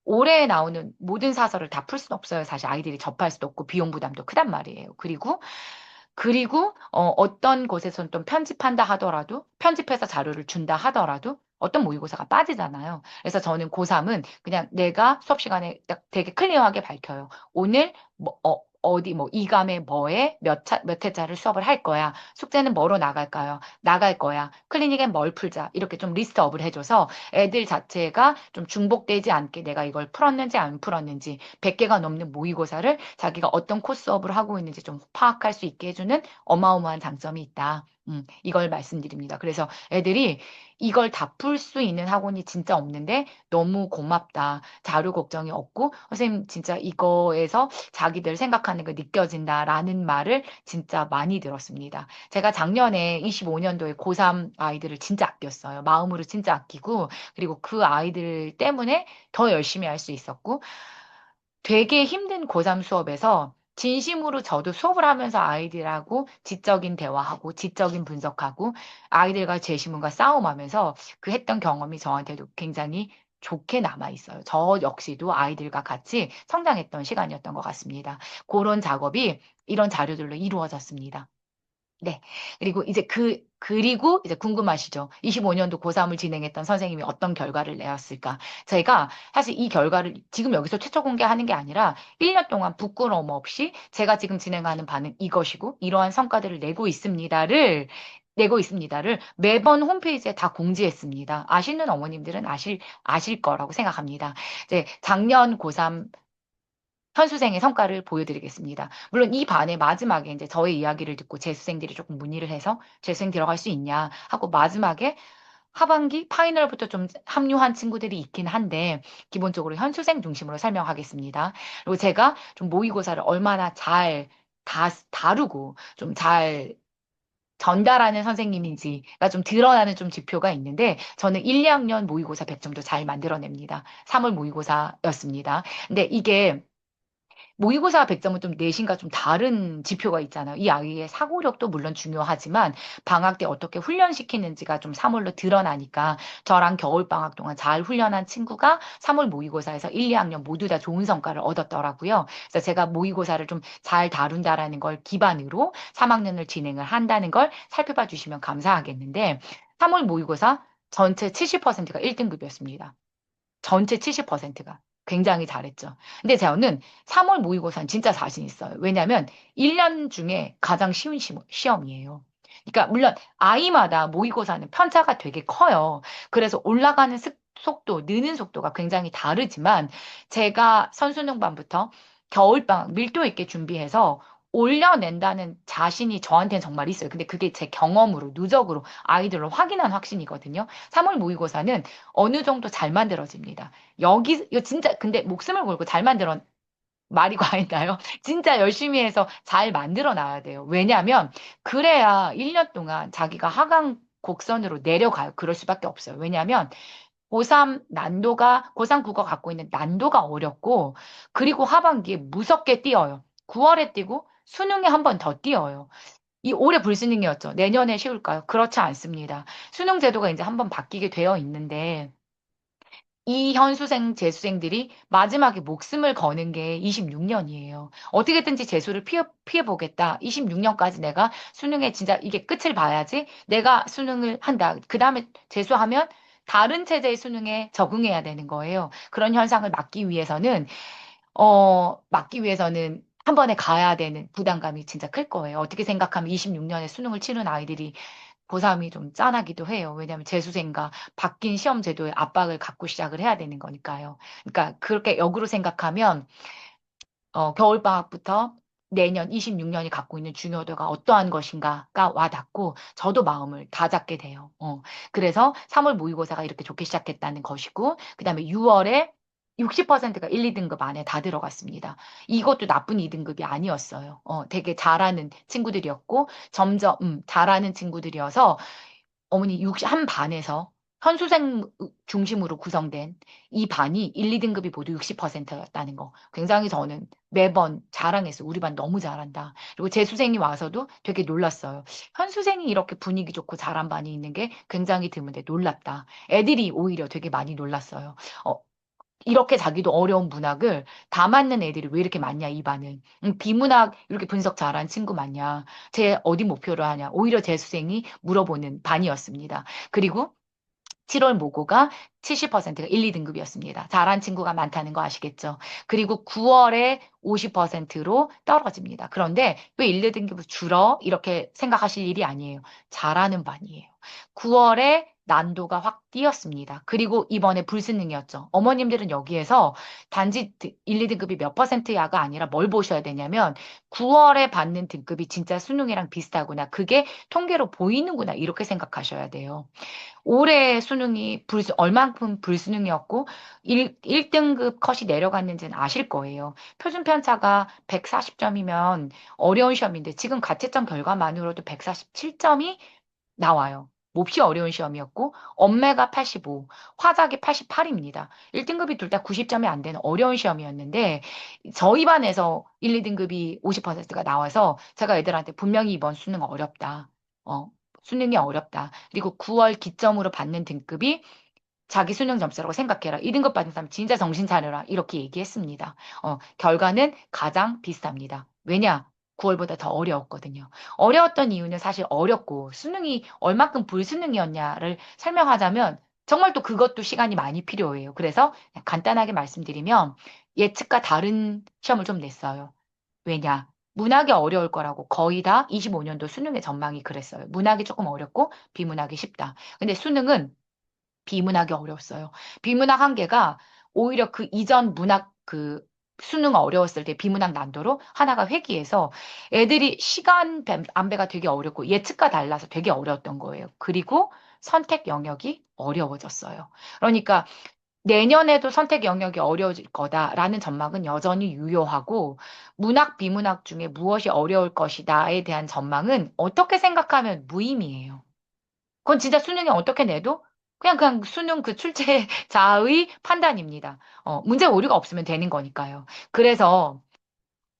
올해 나오는 모든 사설을 다 풀 수는 없어요. 사실 아이들이 접할 수도 없고 비용 부담도 크단 말이에요. 그리고 어떤 곳에서는 또 편집한다 하더라도 편집해서 자료를 준다 하더라도 어떤 모의고사가 빠지잖아요. 그래서 저는 고3은 그냥 내가 수업 시간에 딱 되게 클리어하게 밝혀요. 오늘 어디 뭐 이감에 뭐에 몇 회차를 수업을 할 거야. 숙제는 뭐로 나갈 거야. 클리닉엔 뭘 풀자. 이렇게 좀 리스트업을 해줘서 애들 자체가 좀 중복되지 않게 내가 이걸 풀었는지 안 풀었는지 100개가 넘는 모의고사를 자기가 어떤 코스업을 하고 있는지 좀 파악할 수 있게 해주는 어마어마한 장점이 있다. 이걸 말씀드립니다. 그래서 애들이 이걸 다 풀 수 있는 학원이 진짜 없는데 너무 고맙다. 자료 걱정이 없고 선생님 진짜 이거에서 자기들 생각하는 거 느껴진다라는 말을 진짜 많이 들었습니다. 제가 작년에 25년도에 고3 아이들을 진짜 아꼈어요. 마음으로 진짜 아끼고 그리고 그 아이들 때문에 더 열심히 할 수 있었고 되게 힘든 고3 수업에서 진심으로 저도 수업을 하면서 아이들하고 지적인 대화하고 지적인 분석하고 아이들과 제시문과 싸움하면서 그 했던 경험이 저한테도 굉장히 좋게 남아 있어요. 저 역시도 아이들과 같이 성장했던 시간이었던 것 같습니다. 그런 작업이 이런 자료들로 이루어졌습니다. 네. 그리고 이제 궁금하시죠? 25년도 고3을 진행했던 선생님이 어떤 결과를 내었을까? 저희가 사실 이 결과를 지금 여기서 최초 공개하는 게 아니라 1년 동안 부끄러움 없이 제가 지금 진행하는 바는 이것이고 이러한 성과들을 내고 있습니다를 매번 홈페이지에 다 공지했습니다. 아시는 어머님들은 아실 거라고 생각합니다. 이제 작년 고3 현수생의 성과를 보여드리겠습니다. 물론 이 반의 마지막에 이제 저의 이야기를 듣고 재수생들이 조금 문의를 해서 재수생 들어갈 수 있냐 하고 마지막에 하반기 파이널부터 좀 합류한 친구들이 있긴 한데 기본적으로 현수생 중심으로 설명하겠습니다. 그리고 제가 좀 모의고사를 얼마나 잘 다루고 좀 잘 전달하는 선생님인지가 좀 드러나는 좀 지표가 있는데 저는 1, 2학년 모의고사 100점도 잘 만들어냅니다. 3월 모의고사였습니다. 근데 이게 모의고사 100점은 좀 내신과 좀 다른 지표가 있잖아요. 이 아이의 사고력도 물론 중요하지만 방학 때 어떻게 훈련시키는지가 좀 3월로 드러나니까 저랑 겨울방학 동안 잘 훈련한 친구가 3월 모의고사에서 1, 2학년 모두 다 좋은 성과를 얻었더라고요. 그래서 제가 모의고사를 좀 잘 다룬다라는 걸 기반으로 3학년을 진행을 한다는 걸 살펴봐 주시면 감사하겠는데 3월 모의고사 전체 70%가 1등급이었습니다. 전체 70%가. 굉장히 잘했죠. 근데 저는 3월 모의고사는 진짜 자신 있어요. 왜냐하면 1년 중에 가장 쉬운 시험이에요. 그러니까 물론 아이마다 모의고사는 편차가 되게 커요. 그래서 올라가는 속도, 느는 속도가 굉장히 다르지만 제가 선수능반부터 겨울방학 밀도 있게 준비해서 올려낸다는 자신이 저한테는 정말 있어요. 근데 그게 제 경험으로, 누적으로 아이들로 확인한 확신이거든요. 3월 모의고사는 어느 정도 잘 만들어집니다. 이거 진짜, 근데 목숨을 걸고 잘 말이 과했나요? 진짜 열심히 해서 잘 만들어 놔야 돼요. 왜냐하면 그래야 1년 동안 자기가 하강 곡선으로 내려가요. 그럴 수밖에 없어요. 왜냐하면 고3 난도가, 고3 국어 갖고 있는 난도가 어렵고, 그리고 하반기에 무섭게 뛰어요. 9월에 뛰고, 수능에 한 번 더 뛰어요. 이 올해 불수능이었죠. 내년에 쉬울까요? 그렇지 않습니다. 수능 제도가 이제 한 번 바뀌게 되어 있는데, 이 현수생, 재수생들이 마지막에 목숨을 거는 게 26년이에요. 어떻게든지 재수를 피해보겠다. 26년까지 내가 수능에 진짜 이게 끝을 봐야지 내가 수능을 한다. 그 다음에 재수하면 다른 체제의 수능에 적응해야 되는 거예요. 그런 현상을 막기 위해서는 한 번에 가야 되는 부담감이 진짜 클 거예요. 어떻게 생각하면 26년에 수능을 치른 아이들이 고3이 좀 짠하기도 해요. 왜냐하면 재수생과 바뀐 시험 제도의 압박을 갖고 시작을 해야 되는 거니까요. 그러니까 그렇게 역으로 생각하면 겨울방학부터 내년 26년이 갖고 있는 중요도가 어떠한 것인가가 와닿고 저도 마음을 다잡게 돼요. 그래서 3월 모의고사가 이렇게 좋게 시작했다는 것이고 그다음에 6월에 60%가 1, 2등급 안에 다 들어갔습니다. 이것도 나쁜 2등급이 아니었어요. 되게 잘하는 친구들이었고 점점 잘하는 친구들이어서 어머니 60, 한 반에서 현수생 중심으로 구성된 이 반이 1, 2등급이 모두 60%였다는 거. 굉장히 저는 매번 자랑했어요. 우리 반 너무 잘한다. 그리고 재수생이 와서도 되게 놀랐어요. 현수생이 이렇게 분위기 좋고 잘한 반이 있는 게 굉장히 드문데 놀랍다. 애들이 오히려 되게 많이 놀랐어요. 어, 이렇게 자기도 어려운 문학을 다 맞는 애들이 왜 이렇게 많냐, 이 반은. 비문학 이렇게 분석 잘한 친구 많냐. 제 어디 목표로 하냐. 오히려 재수생이 물어보는 반이었습니다. 그리고 7월 모고가 70%가 1, 2등급이었습니다. 잘한 친구가 많다는 거 아시겠죠? 그리고 9월에 50%로 떨어집니다. 그런데 왜 1, 2등급을 줄어? 이렇게 생각하실 일이 아니에요. 잘하는 반이에요. 9월에 난도가 확 뛰었습니다. 그리고 이번에 불수능이었죠. 어머님들은 여기에서 단지 1, 2등급이 몇 퍼센트야가 아니라 뭘 보셔야 되냐면 9월에 받는 등급이 진짜 수능이랑 비슷하구나. 그게 통계로 보이는구나. 이렇게 생각하셔야 돼요. 올해 수능이 얼만큼 불수능이었고 1등급 컷이 내려갔는지는 아실 거예요. 표준 편차가 140점이면 어려운 시험인데 지금 가채점 결과만으로도 147점이 나와요. 몹시 어려운 시험이었고 엄매가 85, 화작이 88입니다. 1등급이 둘 다 90점이 안 되는 어려운 시험이었는데 저희 반에서 1, 2등급이 50%가 나와서 제가 애들한테 분명히 이번 수능 어렵다. 어, 수능이 어렵다. 그리고 9월 기점으로 받는 등급이 자기 수능 점수라고 생각해라. 2등급 받은 사람 진짜 정신 차려라. 이렇게 얘기했습니다. 결과는 가장 비슷합니다. 왜냐? 9월보다 더 어려웠거든요. 어려웠던 이유는 사실 어렵고 수능이 얼마큼 불수능이었냐를 설명하자면 정말 또 그것도 시간이 많이 필요해요. 그래서 그냥 간단하게 말씀드리면 예측과 다른 시험을 좀 냈어요. 왜냐? 문학이 어려울 거라고 거의 다 25년도 수능의 전망이 그랬어요. 문학이 조금 어렵고 비문학이 쉽다. 근데 수능은 비문학이 어려웠어요. 비문학 한계가 오히려 그 이전 문학 그 수능 어려웠을 때 비문학 난도로 하나가 회귀해서 애들이 시간 안배가 되게 어렵고 예측과 달라서 되게 어려웠던 거예요. 그리고 선택 영역이 어려워졌어요. 그러니까 내년에도 선택 영역이 어려워질 거다라는 전망은 여전히 유효하고 문학, 비문학 중에 무엇이 어려울 것이다에 대한 전망은 어떻게 생각하면 무의미해요. 그건 진짜 수능에 어떻게 내도 그냥 수능 그 출제자의 판단입니다. 문제 오류가 없으면 되는 거니까요.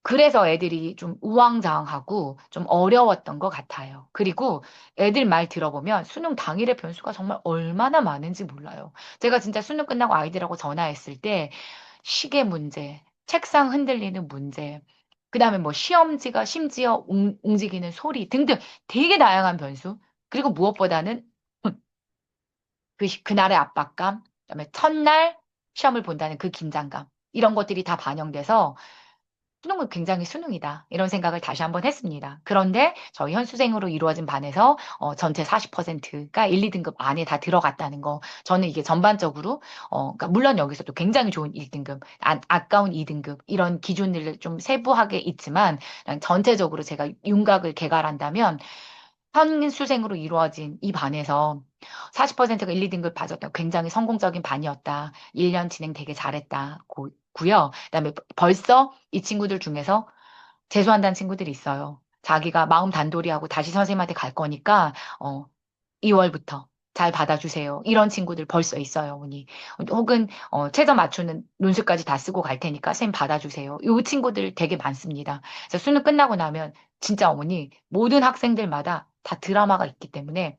그래서 애들이 좀 우왕좌왕하고 좀 어려웠던 것 같아요. 그리고 애들 말 들어보면 수능 당일의 변수가 정말 얼마나 많은지 몰라요. 제가 진짜 수능 끝나고 아이들하고 전화했을 때 시계 문제, 책상 흔들리는 문제, 그다음에 뭐 시험지가 심지어 움직이는 소리 등등 되게 다양한 변수. 그리고 무엇보다는 그날의 압박감, 그다음에 첫날 시험을 본다는 그 긴장감, 이런 것들이 다 반영돼서 수능은 굉장히 수능이다. 이런 생각을 다시 한번 했습니다. 그런데 저희 현수생으로 이루어진 반에서 전체 40%가 1, 2등급 안에 다 들어갔다는 거. 저는 이게 전반적으로, 그러니까 물론 여기서도 굉장히 좋은 1등급, 아까운 2등급, 이런 기준을 좀 세부하게 있지만, 그냥 전체적으로 제가 윤곽을 개괄한다면, 현수생으로 이루어진 이 반에서 40%가 1, 2등급 받았다. 굉장히 성공적인 반이었다. 1년 진행 되게 잘했다. 있고요. 그다음에 벌써 이 친구들 중에서 재수한다는 친구들이 있어요. 자기가 마음 단돌이 하고 다시 선생님한테 갈 거니까 2월부터 잘 받아주세요. 이런 친구들 벌써 있어요, 어머니. 혹은 최저 맞추는 논술까지 다 쓰고 갈 테니까 선생님 받아주세요. 이 친구들 되게 많습니다. 그래서 수능 끝나고 나면 진짜 어머니 모든 학생들마다 다 드라마가 있기 때문에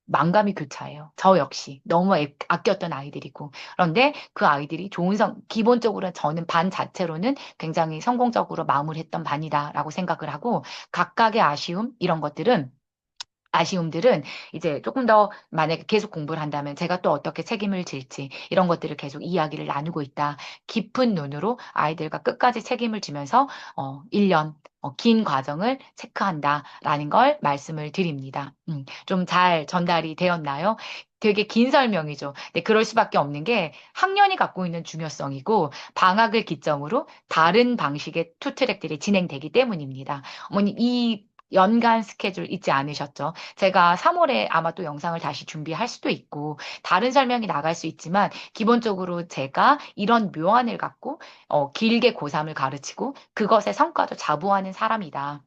만감이 교차해요. 저 역시 너무 아꼈던 아이들이고. 그런데 그 아이들이 기본적으로 저는 반 자체로는 굉장히 성공적으로 마무리했던 반이다라고 생각을 하고 각각의 이런 것들은 아쉬움들은 이제 조금 더 만약에 계속 공부를 한다면 제가 또 어떻게 책임을 질지 이런 것들을 계속 이야기를 나누고 있다. 깊은 눈으로 아이들과 끝까지 책임을 지면서 1년 긴 과정을 체크한다라는 걸 말씀을 드립니다. 좀 잘 전달이 되었나요? 되게 긴 설명이죠. 근데 그럴 수밖에 없는 게 학년이 갖고 있는 중요성이고 방학을 기점으로 다른 방식의 투 트랙들이 진행되기 때문입니다. 어머니 이 연간 스케줄 잊지 않으셨죠? 제가 3월에 아마 또 영상을 다시 준비할 수도 있고 다른 설명이 나갈 수 있지만 기본적으로 제가 이런 묘안을 갖고 길게 고3을 가르치고 그것의 성과도 자부하는 사람이다.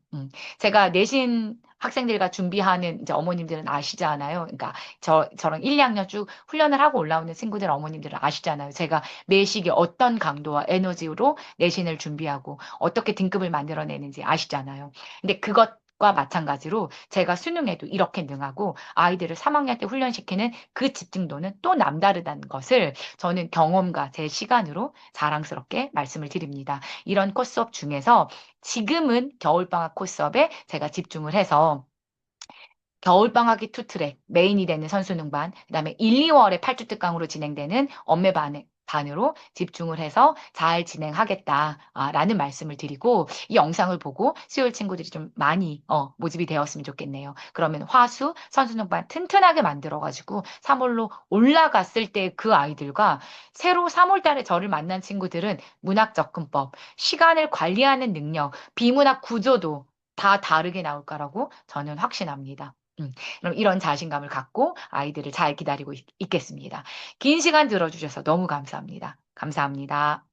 제가 내신 학생들과 준비하는 이제 어머님들은 아시잖아요. 그러니까 저랑 1, 2학년 쭉 훈련을 하고 올라오는 친구들 어머님들은 아시잖아요. 제가 매 시기 어떤 강도와 에너지로 내신을 준비하고 어떻게 등급을 만들어내는지 아시잖아요. 근데 그것과 마찬가지로 제가 수능에도 이렇게 능하고 아이들을 3학년 때 훈련시키는 그 집중도는 또 남다르다는 것을 저는 경험과 제 시간으로 자랑스럽게 말씀을 드립니다. 이런 코스업 중에서 지금은 겨울방학 코스업에 제가 집중을 해서 겨울방학이 투트랙, 메인이 되는 선수능반, 그다음에 1, 2월에 8주 특강으로 진행되는 반으로 집중을 해서 잘 진행하겠다라는 말씀을 드리고 이 영상을 보고 수요일 친구들이 좀 많이 모집이 되었으면 좋겠네요. 그러면 화수 선수능반 튼튼하게 만들어가지고 3월로 올라갔을 때 그 아이들과 새로 3월 달에 저를 만난 친구들은 문학 접근법, 시간을 관리하는 능력, 비문학 구조도 다 다르게 나올 거라고 저는 확신합니다. 그럼 이런 자신감을 갖고 아이들을 잘 기다리고 있겠습니다. 긴 시간 들어주셔서 너무 감사합니다. 감사합니다.